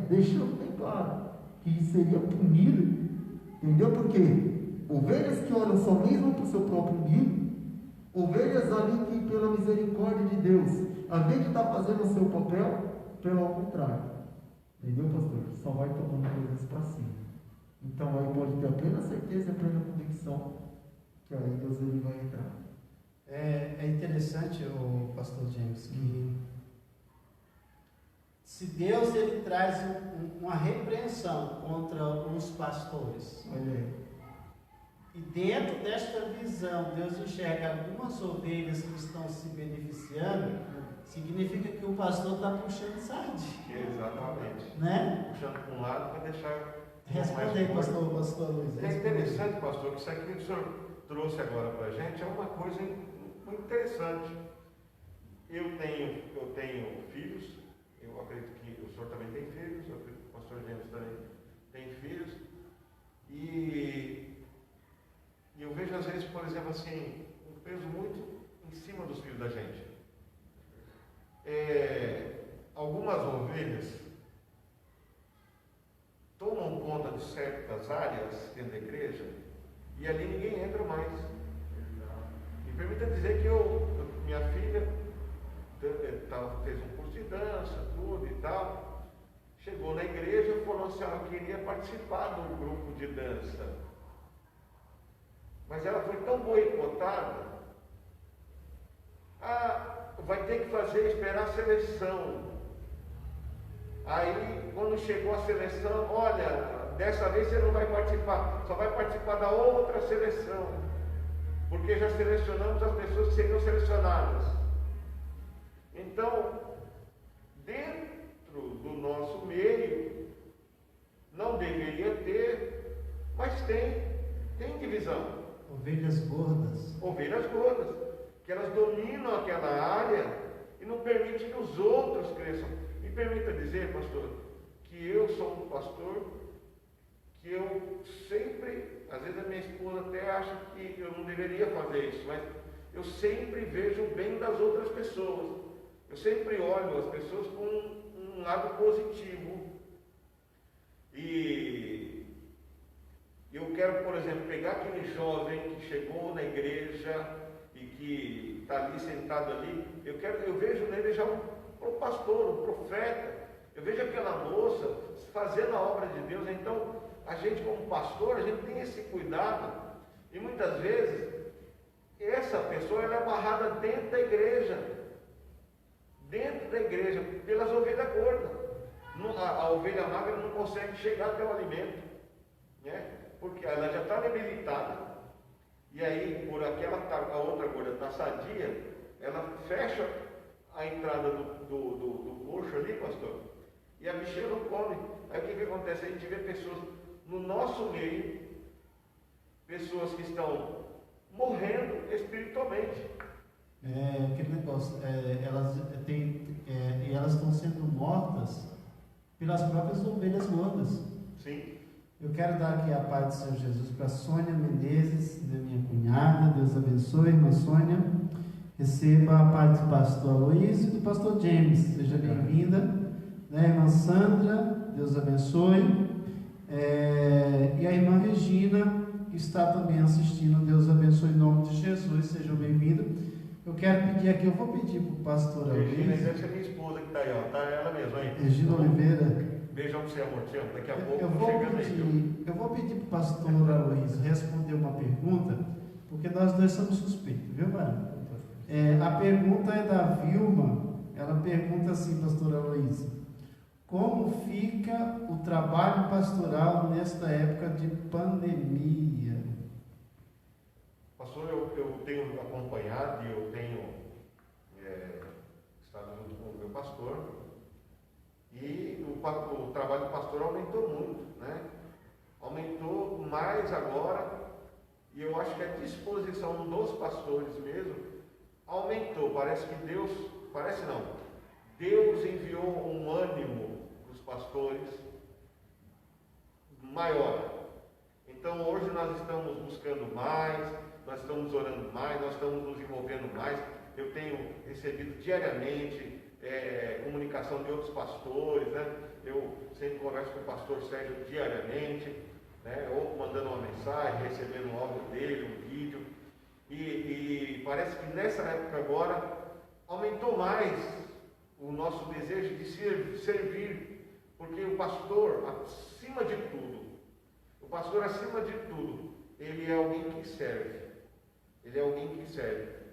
deixando bem claro, que seria punido, entendeu? Porque ovelhas que olham só mesmo para o seu próprio umbigo, ovelhas ali que pela misericórdia de Deus, ao invés de estar fazendo o seu papel, pelo contrário, entendeu, pastor? Só vai tomando coisas para cima. Então aí pode ter a plena certeza e a plena convicção que aí Deus ele vai entrar. É interessante, o pastor James, que se Deus ele traz uma repreensão contra os pastores, e dentro desta visão Deus enxerga algumas ovelhas que estão se beneficiando, significa que o pastor está puxando sardinha. Exatamente. Né? Puxando para um lado para deixar. Responde aí, pastor Luiz. É interessante, pastor, que isso aqui que o senhor trouxe agora para a gente é uma coisa muito interessante. Eu tenho filhos, eu acredito que o senhor também tem filhos, eu acredito que o pastor James também tem filhos, e eu vejo às vezes, por exemplo, assim, um peso muito em cima dos filhos da gente. Algumas ovelhas tomam conta de certas áreas dentro da igreja e ali ninguém entra mais. Me permita dizer que minha filha fez um curso de dança, tudo e tal, chegou na igreja e falou assim: ela queria participar do grupo de dança, mas ela foi tão boicotada, vai ter que esperar a seleção. Aí, quando chegou a seleção, olha, dessa vez você não vai participar, só vai participar da outra seleção, porque já selecionamos as pessoas que seriam selecionadas. Então, dentro do nosso meio, não deveria ter, mas Ovelhas gordas. Ovelhas gordas, que elas dominam aquela área e não permitem que os outros cresçam. Me permita dizer, pastor, que eu sou um pastor, que eu sempre, às vezes a minha esposa até acha que eu não deveria fazer isso, mas eu sempre vejo o bem das outras pessoas. Eu sempre olho as pessoas com um lado positivo. E eu quero, por exemplo, pegar aquele jovem que chegou na igreja e que está ali sentado ali, eu vejo nele já um pastor, um profeta. Eu vejo aquela moça fazendo a obra de Deus. Então, a gente como pastor, a gente tem esse cuidado. E muitas vezes, essa pessoa ela é amarrada dentro da igreja, pelas ovelhas gordas. A ovelha magra não consegue chegar até o alimento, né? Porque ela já está debilitada. E aí, por a outra gorda está sadia, ela fecha a entrada do coxo ali, pastor, e a bichinha não come. Aí o que acontece? A gente vê pessoas no nosso meio, pessoas que estão morrendo espiritualmente. Aquele negócio, elas estão sendo mortas pelas próprias ovelhas gordas. Sim. Eu quero dar aqui a paz do Senhor Jesus para Sônia Menezes, minha cunhada. Deus abençoe, irmã Sônia. Receba a paz do pastor Aloysio e do pastor James. Seja bem-vinda. Irmã Sandra, Deus abençoe. E a irmã Regina, que está também assistindo. Deus abençoe em nome de Jesus. Sejam bem-vindos. Eu quero pedir aqui, eu vou pedir para o pastor Aloysio. Regina, deve ser minha esposa que está aí, ó. Tá ela mesma aí. Regina Oliveira. Beijão para você, amor. Te amo. Daqui a pouco Eu vou pedir para o pastor Aloysio responder uma pergunta, porque nós dois somos suspeitos, viu, Mara? A pergunta é da Vilma. Ela pergunta assim, pastor Aloysio: como fica o trabalho pastoral nesta época de pandemia? Pastor, eu tenho acompanhado e eu tenho estado junto com o meu pastor. E o trabalho do pastor aumentou muito, né? Aumentou mais agora, e eu acho que a disposição dos pastores mesmo aumentou. Parece que Deus enviou um ânimo para os pastores maior. Então hoje nós estamos buscando mais, nós estamos orando mais, nós estamos nos envolvendo mais. Eu tenho recebido diariamente comunicação de outros pastores, né? Eu sempre converso com o pastor Sérgio diariamente, né? Ou mandando uma mensagem, recebendo um áudio dele, um vídeo, e parece que nessa época agora aumentou mais o nosso desejo de servir, porque o pastor, acima de tudo, ele é alguém que serve.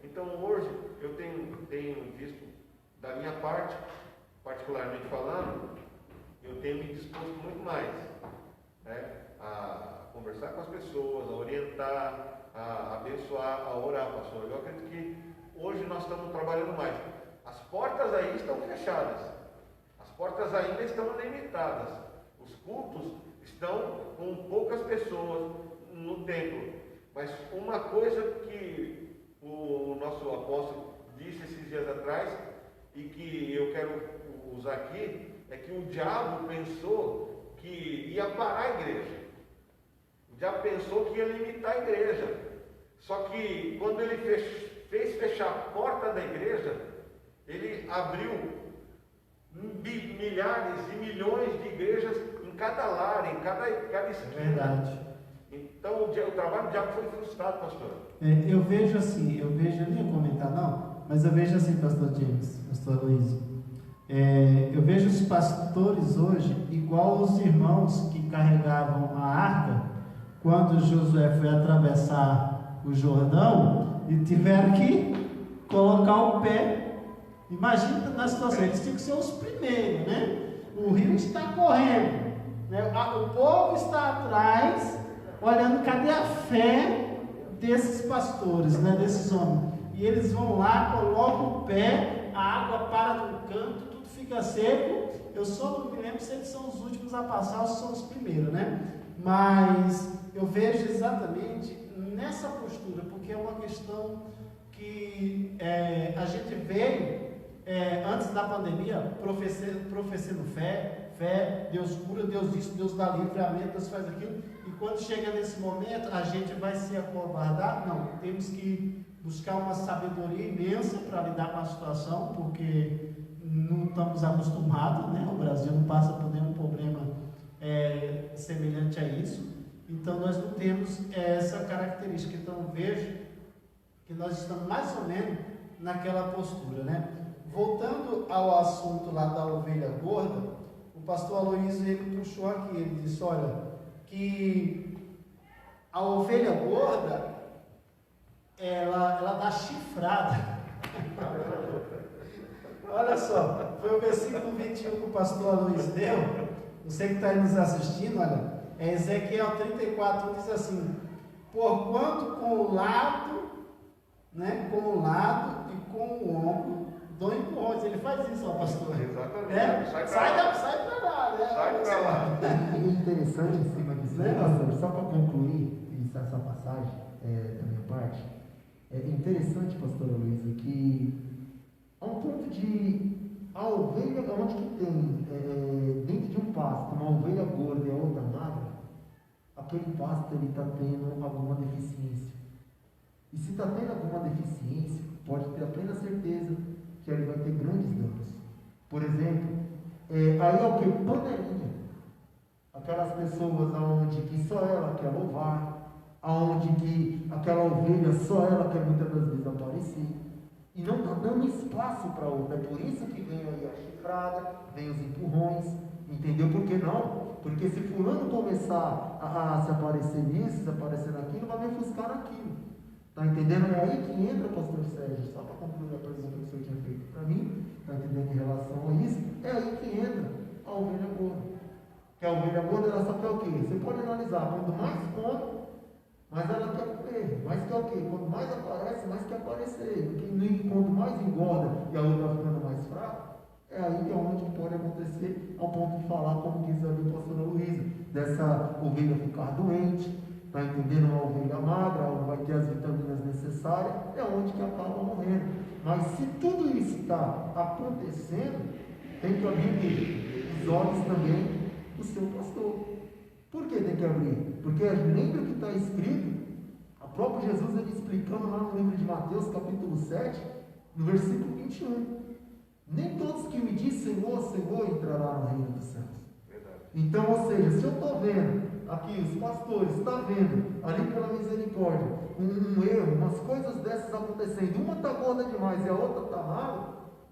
Então hoje eu tenho visto, da minha parte, particularmente falando, eu tenho me disposto muito mais, né, a conversar com as pessoas, a orientar, a abençoar, a orar, pastor. Eu acredito que hoje nós estamos trabalhando mais. As portas aí estão fechadas, as portas ainda estão limitadas, os cultos estão com poucas pessoas no templo. Mas uma coisa que o nosso apóstolo disse esses dias atrás, e que eu quero usar aqui, é que o diabo pensou que ia parar a igreja. O diabo pensou que ia limitar a igreja. Só que quando ele fez fechar a porta da igreja, ele abriu milhares e milhões de igrejas em cada lar, em cada esquina. É verdade. Então o trabalho do diabo foi frustrado, pastor. Eu vejo assim, eu nem ia comentar não, mas eu vejo assim, pastor James, pastor Aloysio, eu vejo os pastores hoje igual os irmãos que carregavam a arca quando Josué foi atravessar o Jordão e tiveram que colocar o pé. Imagina na situação, eles tinham que ser os primeiros, né? O rio está correndo, né? O povo está atrás, olhando cadê a fé desses pastores, né? Desses homens. E eles vão lá, colocam o pé, a água para no canto, tudo fica seco. Eu só não me lembro se eles são os últimos a passar ou se são os primeiros, né? Mas eu vejo exatamente nessa postura, porque é uma questão que a gente veio antes da pandemia professando fé, Deus cura, Deus isso, Deus dá livramento, Deus faz aquilo, e quando chega nesse momento, a gente vai se acovardar? Não, temos que buscar uma sabedoria imensa para lidar com a situação, porque não estamos acostumados, né? O Brasil não passa por nenhum problema semelhante a isso, então nós não temos essa característica. Então vejo que nós estamos mais ou menos naquela postura, né? Voltando ao assunto lá da ovelha gorda, o pastor Aloysio, ele puxou aqui, ele disse, olha, que a ovelha gorda, ela dá chifrada. Olha só, foi o versículo 21 que o pastor Aloysio deu. Você que está aí nos assistindo, olha, Ezequiel 34 diz assim: porquanto com o lado, né, com o lado e com o ombro dou empurrões. Ele faz isso, ó, pastor. Exatamente. Sai para lá, né? Sai para lá. É interessante em cima disso, né, pastor? Só para concluir essa passagem da minha parte, é interessante, pastor Luiz, que há um ponto de a ovelha, onde que tem dentro de um pasto uma ovelha gorda e a outra magra, aquele pasto ele está tendo alguma deficiência. E se está tendo alguma deficiência, pode ter a plena certeza que ele vai ter grandes danos. Por exemplo, aí é o que? Panelinha. Aquelas pessoas onde que só ela quer louvar, aonde que aquela ovelha só ela quer muitas das vezes aparecer, e não está dando espaço para outra. É por isso que vem aí a chifrada, vem os empurrões, entendeu? Por que não? Porque se fulano começar a se aparecer nisso, se aparecer naquilo, vai me ofuscar naquilo. Está entendendo? É aí que entra, pastor Sérgio, só para concluir a pergunta que o senhor tinha feito para mim, está entendendo em relação a isso? É aí que entra a ovelha gorda. Que a ovelha gorda, ela só quer o quê? Você pode analisar, quanto mais come, mais ela quer comer, mais quer o quê? Quanto mais aparece, mais quer aparecer. Porque quanto mais engorda e a outra ficando mais fraca, é aí que é onde pode acontecer, ao ponto de falar, como diz ali o pastor Luísa, dessa ovelha ficar doente. Está entendendo? Uma ovelha magra, ela não vai ter as vitaminas necessárias, é onde que acaba morrendo. Mas se tudo isso está acontecendo, tem que abrir os olhos também do seu pastor. Por que tem que abrir? Porque lembra que está escrito, o próprio Jesus ele explicando lá no livro de Mateus, capítulo 7, no versículo 21. Nem todos que me dizem Senhor, Senhor entrarão no reino dos céus. Então, ou seja, se eu estou vendo aqui, os pastores, está vendo ali pela misericórdia, um erro, umas coisas dessas acontecendo, uma está gorda demais e a outra está magra,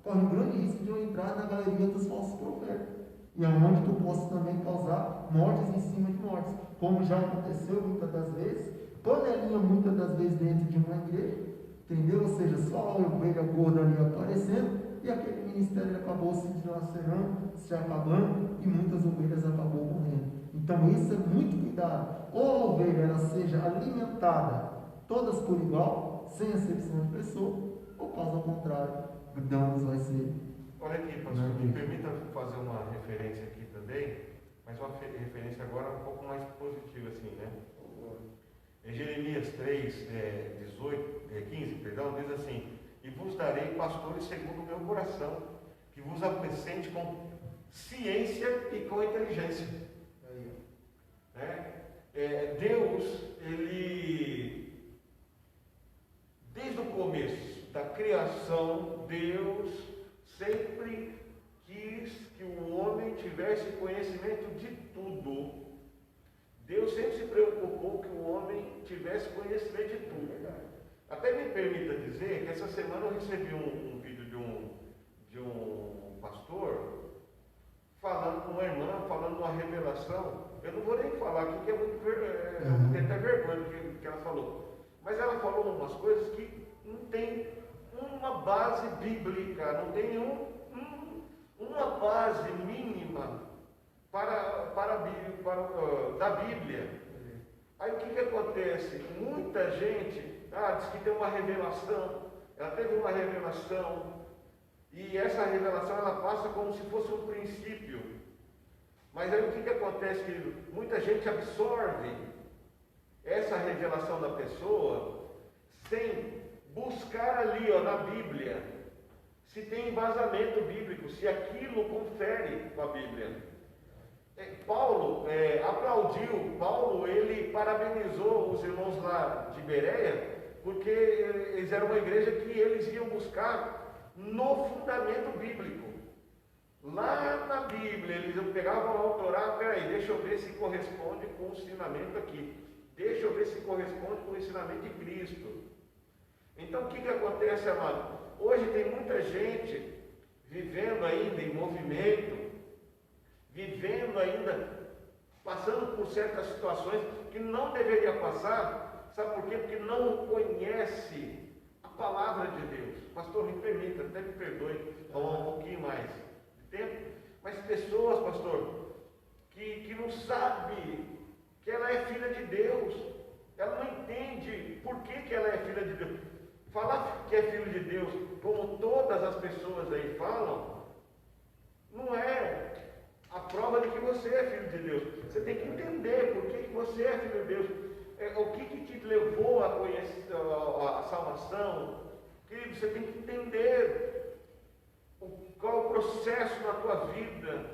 corre um grande risco de eu entrar na galeria dos falsos profetas. E é onde que eu posso também causar mortes em cima de mortes, como já aconteceu muitas das vezes, panelinha muitas das vezes dentro de uma igreja, entendeu? Ou seja, só a ovelha gorda ali aparecendo, e aquele ministério acabou se dilacerando, se acabando, e muitas ovelhas acabou morrendo. Então isso é muito cuidado. Ou a ovelha ela seja alimentada todas por igual, sem exceção de pessoa, ou caso ao contrário, o danos vai ser. Olha aqui, pastor, me permita fazer uma referência aqui também, mas uma referência agora um pouco mais positiva assim, né? Em Jeremias 3, 15, diz assim: e vos darei pastores segundo o meu coração, que vos acrescente com ciência e com inteligência. Deus, ele, desde o começo da criação, Deus sempre quis que o homem tivesse conhecimento de tudo. Deus sempre se preocupou que o homem tivesse conhecimento de tudo. Até me permita dizer que essa semana eu recebi um vídeo de um pastor falando com uma irmã, falando uma revelação. Eu não vou nem falar aqui, que é muito tem até vergonha do que ela falou. Mas ela falou umas coisas que não tem uma base bíblica, não tem uma base mínima da Bíblia. Aí o que acontece? Muita gente diz que tem uma revelação, ela teve uma revelação, e essa revelação ela passa como se fosse um princípio. Mas aí o que acontece, querido? Muita gente absorve essa revelação da pessoa sem buscar ali, na Bíblia, se tem embasamento bíblico, se aquilo confere com a Bíblia. Paulo aplaudiu, ele parabenizou os irmãos lá de Bereia, porque eles eram uma igreja que eles iam buscar no fundamento bíblico. Lá na Bíblia, eles pegavam lá o Torá, peraí, deixa eu ver se corresponde com o ensinamento aqui. Deixa eu ver se corresponde com o ensinamento de Cristo. Então, o que acontece, amado? Hoje tem muita gente vivendo ainda em movimento, vivendo ainda, passando por certas situações que não deveria passar. Sabe por quê? Porque não conhece a palavra de Deus. Pastor, me permita, até me perdoe, falar um pouquinho mais de tempo. Mas pessoas, pastor, que não sabem que ela é filha de Deus, ela não entende por que ela é filha de Deus. Falar que é filho de Deus, como todas as pessoas aí falam, não é a prova de que você é filho de Deus. Você tem que entender por que você é filho de Deus. O que te levou a conhecer a salvação. Querido, você tem que entender qual é o processo na tua vida.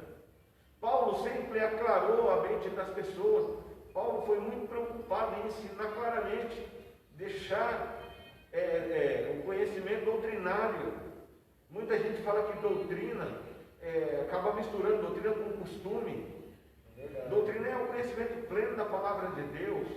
Paulo sempre aclarou a mente das pessoas. Paulo foi muito preocupado em ensinar claramente, deixar o conhecimento doutrinário. Muita gente fala que doutrina acaba misturando doutrina com costume. Doutrina é o conhecimento pleno da palavra de Deus,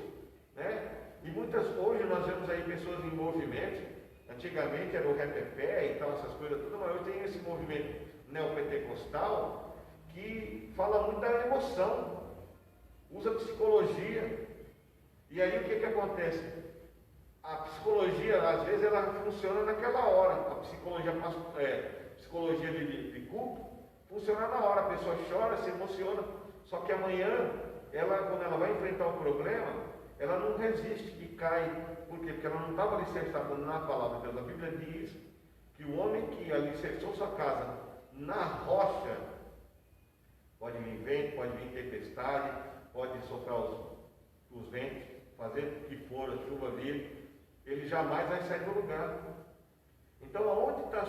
né? E hoje nós vemos aí pessoas em movimento. Antigamente era o repepé e tal, essas coisas tudo, mas hoje tem esse movimento neopentecostal que fala muito da emoção, usa psicologia. E aí o que acontece? A psicologia, às vezes, ela funciona naquela hora. A psicologia de culto funciona na hora. A pessoa chora, se emociona. Só que amanhã, quando ela vai enfrentar o problema, ela não resiste e cai. Por quê? Porque ela não estava alicerçada na palavra de Deus. A Bíblia diz que o homem que alicerçou sua casa na rocha, pode vir vento, pode vir tempestade, pode soprar os ventos, fazer o que for, a chuva vir, ele jamais vai sair do lugar. Então, aonde está a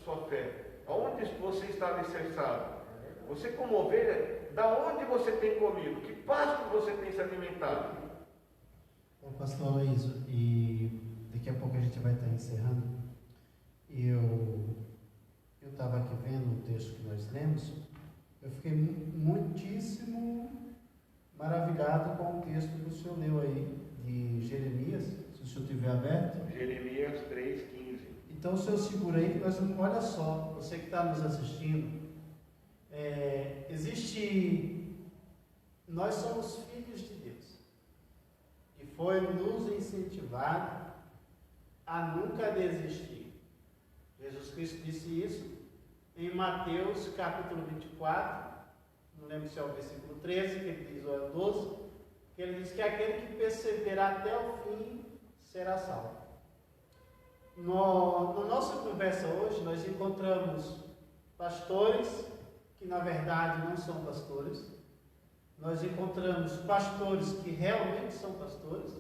sua fé? Aonde você está alicerçado? Você, como ovelha, da onde você tem comido? Que pasto você tem se alimentado? Bom, pastor Aloysio, e daqui a pouco a gente vai estar encerrando. Eu estava aqui vendo o texto que nós lemos, eu fiquei muitíssimo maravilhado com o texto que o senhor leu aí, de Jeremias, se o senhor tiver aberto. Jeremias 3,15. Então o senhor segura aí, que nós vamos, olha só, você que está nos assistindo, nós somos filhos de Deus, e foi nos incentivado a nunca desistir. Jesus Cristo disse isso em Mateus capítulo 24, não lembro se é o versículo 13, que ele diz, ou é o 12, que ele diz que aquele que perseverar até o fim será salvo. Na nossa conversa hoje, nós encontramos pastores que na verdade não são pastores, nós encontramos pastores que realmente são pastores,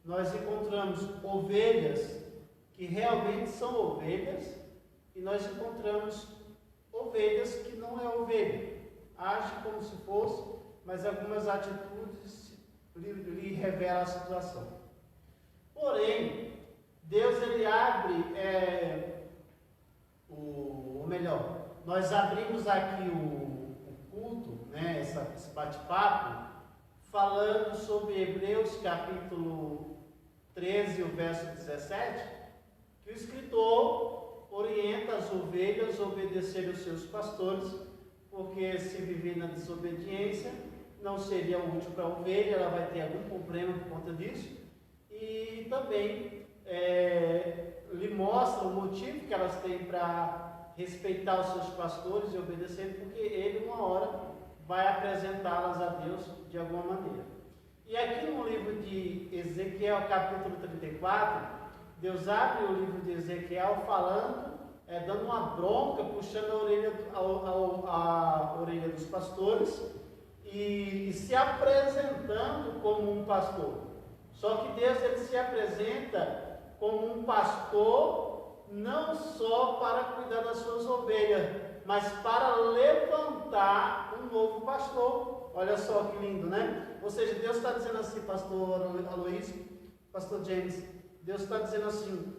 nós encontramos ovelhas que realmente são ovelhas, e nós encontramos ovelhas que não é ovelha, age como se fosse, mas algumas atitudes lhe revelam a situação. Porém, Deus ele abre, ou melhor, nós abrimos aqui o culto, né, esse bate-papo, falando sobre Hebreus capítulo 13, o verso 17, que o escritor orienta as ovelhas a obedecer aos seus pastores, porque se viver na desobediência, não seria útil para a ovelha, ela vai ter algum problema por conta disso, e também lhe mostra o motivo que elas têm para respeitar os seus pastores e obedecer, porque ele uma hora vai apresentá-las a Deus de alguma maneira. E aqui no livro de Ezequiel, capítulo 34, Deus abre o livro de Ezequiel falando, dando uma bronca, puxando a orelha dos pastores, e se apresentando como um pastor. Só que Deus, ele se apresenta como um pastor não só para cuidar das suas ovelhas, mas para levantar um novo pastor. Olha só que lindo, né? Ou seja, Deus está dizendo assim, pastor Aloysio, pastor James, Deus está dizendo assim,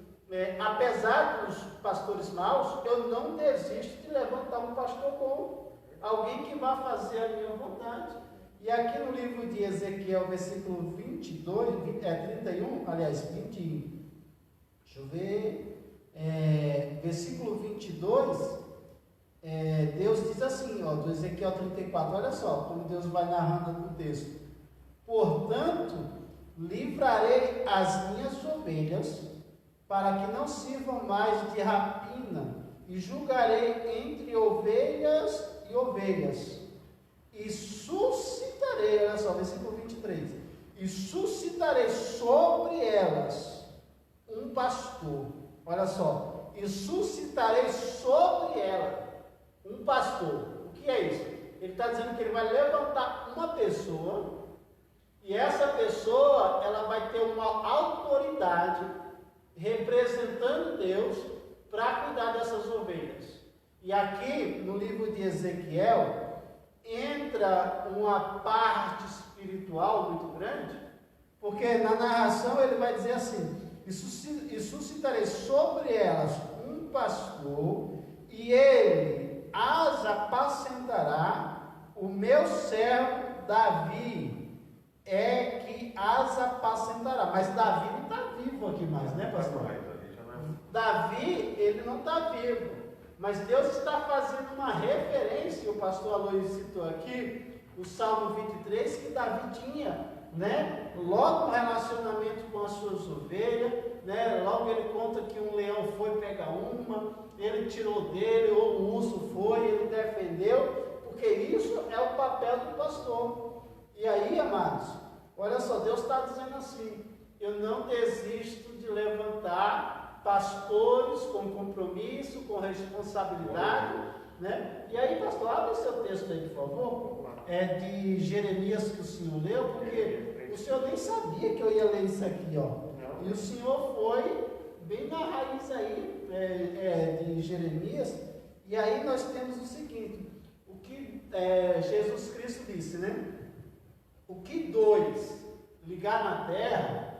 apesar dos pastores maus, eu não desisto de levantar um pastor bom, alguém que vai fazer a minha vontade. E aqui no livro de Ezequiel, versículo 31, aliás, 20, deixa eu ver, versículo 22, Deus diz assim, ó, do Ezequiel 34, olha só, como Deus vai narrando no texto. Portanto, livrarei as minhas ovelhas, para que não sirvam mais de rapina, e julgarei entre ovelhas e ovelhas, e suscitarei, olha só, versículo 23, e suscitarei sobre elas um pastor, olha só, e suscitarei sobre ela um pastor. O que é isso? Ele está dizendo que ele vai levantar uma pessoa, e essa pessoa, ela vai ter uma autoridade representando Deus para cuidar dessas ovelhas. E aqui no livro de Ezequiel entra uma parte espiritual muito grande, porque na narração ele vai dizer assim: e suscitarei sobre elas um pastor, e ele as apacentará, o meu servo Davi é que as apacentará. Mas Davi não está vivo aqui mais, né, pastor? Davi, ele não está vivo, mas Deus está fazendo uma referência, o pastor Aloysio citou aqui, o Salmo 23, que Davi tinha, né, logo um relacionamento com as suas ovelhas, né, logo ele conta que um leão foi pegar uma, ele tirou dele, ou um urso foi, ele defendeu, porque isso é o papel do pastor. E aí, amados, olha só, Deus está dizendo assim: eu não desisto de levantar pastores com compromisso, com responsabilidade, né? E aí, pastor, abre o seu texto aí, por favor. É de Jeremias que o senhor leu, porque o senhor nem sabia que eu ia ler isso aqui, ó. E o senhor foi bem na raiz aí, de Jeremias. E aí nós temos o seguinte: o que Jesus Cristo disse, né? O que dois ligar na terra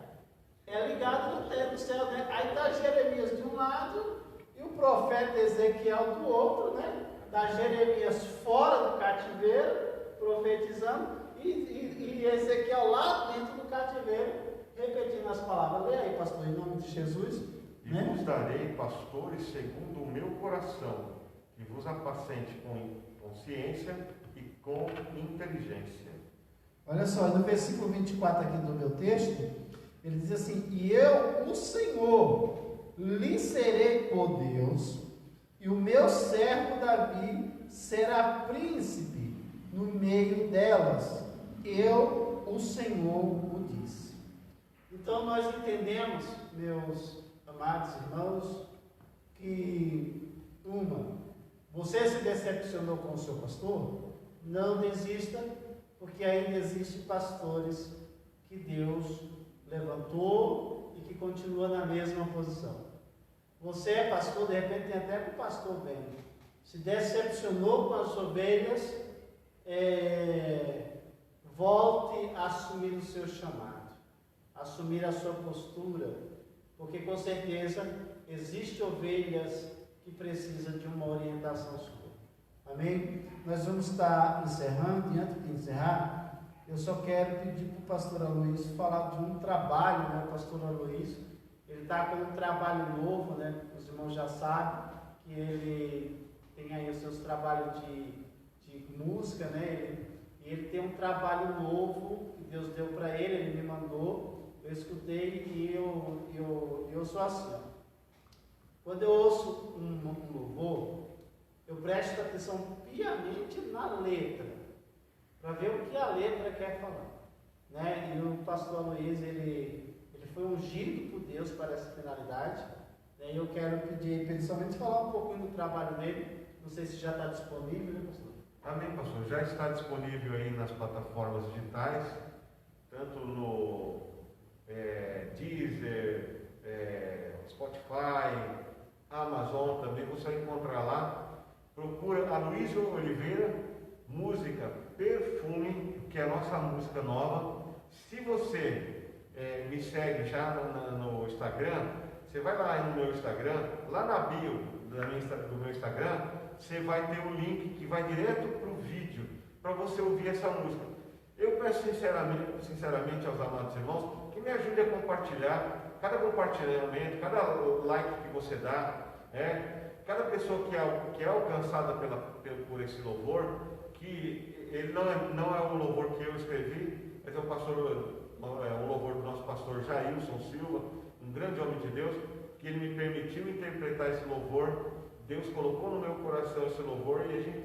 é ligado no céu, né? Aí está Jeremias de um lado e o profeta Ezequiel do outro, né? Está Jeremias fora do cativeiro, profetizando, e Ezequiel lá dentro do cativeiro, repetindo as palavras. Lê aí, pastor, em nome de Jesus. E vos darei pastores segundo o meu coração, que vos apacente com consciência e com inteligência. Olha só, no versículo 24 aqui do meu texto, ele diz assim: e eu, o Senhor, lhe serei por Deus, e o meu servo Davi será príncipe no meio delas. Eu, o Senhor, o disse. Então nós entendemos, meus amados irmãos, que você se decepcionou com o seu pastor? Não desista, porque ainda existem pastores que Deus levantou e que continua na mesma posição. Você é pastor, de repente tem até que o pastor vendo, se decepcionou com as ovelhas, volte a assumir o seu chamado, assumir a sua postura, porque com certeza existem ovelhas que precisam de uma orientação sua. Amém? Nós vamos estar encerrando, e antes de encerrar, eu só quero pedir para o pastor Aloysio falar de um trabalho, né? O pastor Aloysio, ele está com um trabalho novo, né? Os irmãos já sabem que ele tem aí os seus trabalhos de música, né? Ele tem um trabalho novo que Deus deu para ele me mandou, eu escutei e eu sou assim, ó. Quando eu ouço um louvor, eu presto atenção piamente na letra, para ver o que a letra quer falar, né? E o pastor Aloysio, ele foi ungido por Deus para essa finalidade, né? E eu quero pedir para ele somente falar um pouquinho do trabalho dele. Não sei se já está disponível, né, pastor? Amém, pastor. Já está disponível aí nas plataformas digitais, tanto no Deezer, Spotify, Amazon também, você vai encontrar lá. Procura Aloysio Oliveira, música Perfume, que é a nossa música nova. Se você me segue já no Instagram, você vai lá no meu Instagram, lá na bio do meu Instagram, você vai ter um link que vai direto para o vídeo, para você ouvir essa música. Eu peço sinceramente aos amados irmãos que me ajude a compartilhar. Cada compartilhamento, cada like que você dá, cada pessoa que é alcançada por esse louvor, que ele não é um louvor que eu escrevi, mas é o louvor do nosso pastor Jailson Silva, um grande homem de Deus, que ele me permitiu interpretar esse louvor. Deus colocou no meu coração esse louvor e a gente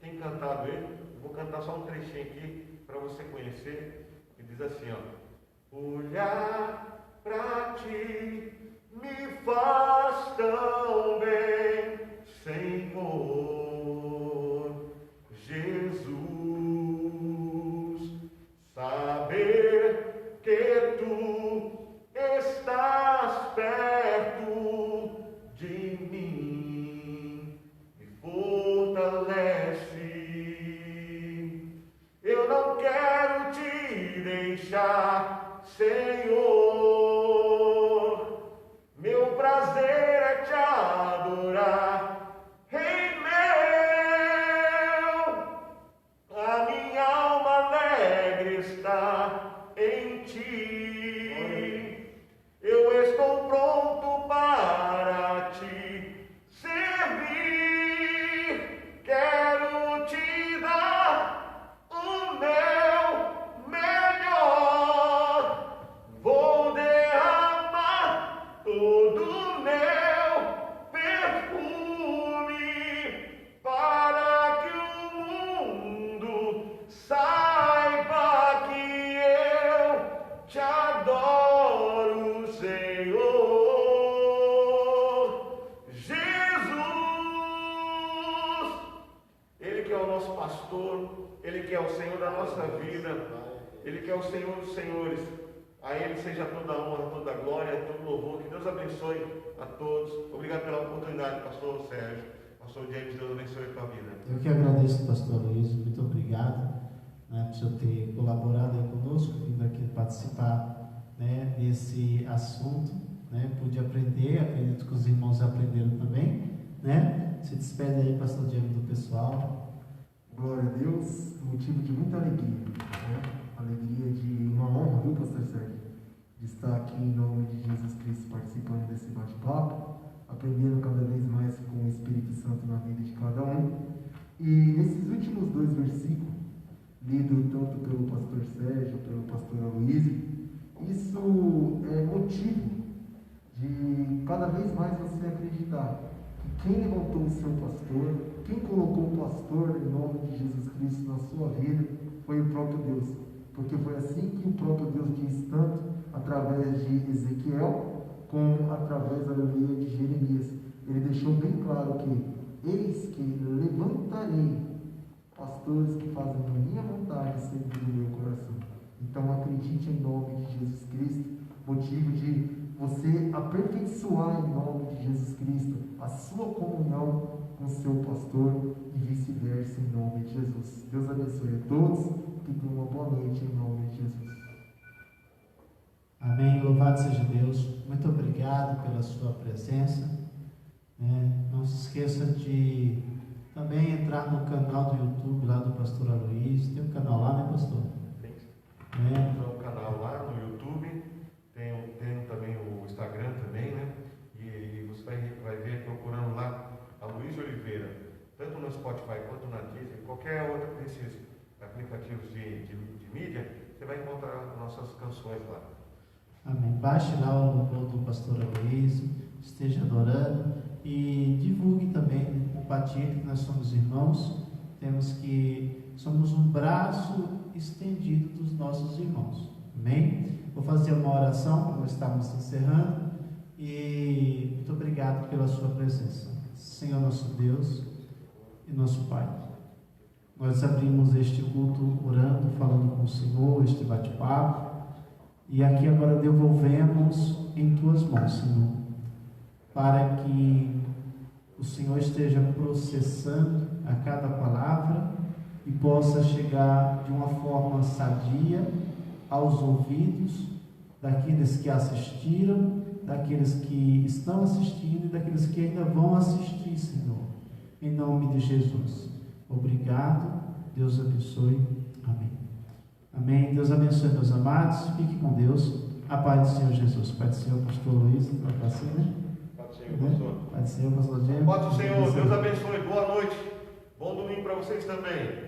tem cantado ele. Eu vou cantar só um trechinho aqui para você conhecer, que diz assim, ó: olhar para ti me faz tão bem, Senhor Jesus, saber que tu estás perto de mim, me fortalece. Eu não quero te deixar, Senhor, meu prazer é te adorar, Rei meu, a minha alma alegre está em ti, eu estou pronto para te servir, quero te dar o meu melhor, vou derramar todo o meu perfume para que o mundo saiba que eu te adoro, Senhor Jesus. Ele que é o nosso pastor, Ele que é o Senhor da nossa vida, Ele que é o Senhor dos senhores. A Ele seja toda a honra, toda a glória, todo o louvor. Que Deus abençoe a todos. Obrigado pela oportunidade, pastor Sérgio, pastor James. Deus abençoe a tua vida. Eu que agradeço, pastor Luiz, muito obrigado, por você ter colaborado aí conosco, vindo aqui participar, desse assunto, pude aprender, acredito que os irmãos aprenderam também, Se despede aí, pastor James, do pessoal. Glória a Deus, motivo de muita alegria, alegria de uma honra, viu, pastor Sérgio, de estar aqui em nome de Jesus Cristo participando desse bate-papo, aprendendo cada vez mais com o Espírito Santo na vida de cada um. E nesses últimos 2 versículos, lido tanto pelo pastor Sérgio, pelo pastor Aloysio, isso é motivo de cada vez mais você acreditar que quem levantou o seu pastor, quem colocou o pastor em nome de Jesus Cristo na sua vida, foi o próprio Deus. Porque foi assim que o próprio Deus diz, tanto através de Ezequiel, como através, aleluia, de Jeremias. Ele deixou bem claro que: eis que levantarei pastores que fazem a minha vontade segundo o meu coração. Então acredite em nome de Jesus Cristo, motivo de você aperfeiçoar em nome de Jesus Cristo a sua comunhão com o seu pastor e vice-versa em nome de Jesus. Deus abençoe a todos, que tenham uma boa noite em nome de Jesus. Amém, louvado seja Deus. Muito obrigado pela sua presença, Não se esqueça de também entrar no canal do YouTube lá do pastor Aloysio. Tem um canal lá, né, pastor? Tem um canal lá no YouTube, tem também o Instagram também, E você vai ver procurando lá Aloysio Oliveira, tanto no Spotify quanto na Deezer, qualquer outro desses aplicativos de mídia, você vai encontrar nossas canções lá. Amém. Baixe lá o louvor do pastor Aloysio, esteja adorando e divulgue também, compartilhe que nós somos irmãos, somos um braço estendido dos nossos irmãos. Amém? Vou fazer uma oração, nós estamos encerrando, e muito obrigado pela sua presença. Senhor nosso Deus e nosso Pai, Nós abrimos este culto orando, falando com o Senhor, este bate-papo, e aqui agora devolvemos em Tuas mãos, Senhor, para que o Senhor esteja processando a cada palavra e possa chegar de uma forma sadia aos ouvidos daqueles que assistiram, daqueles que estão assistindo e daqueles que ainda vão assistir, Senhor. Em nome de Jesus. Obrigado. Deus abençoe. Amém. Amém. Deus abençoe, meus amados. Fique com Deus. A paz do Senhor Jesus. Pai do Senhor, pastor Luiz. Vai para cima, né? Paz do Senhor, pastor. Paz do Senhor, pastor James. Paz do Senhor. Deus abençoe. Boa noite. Bom domingo para vocês também.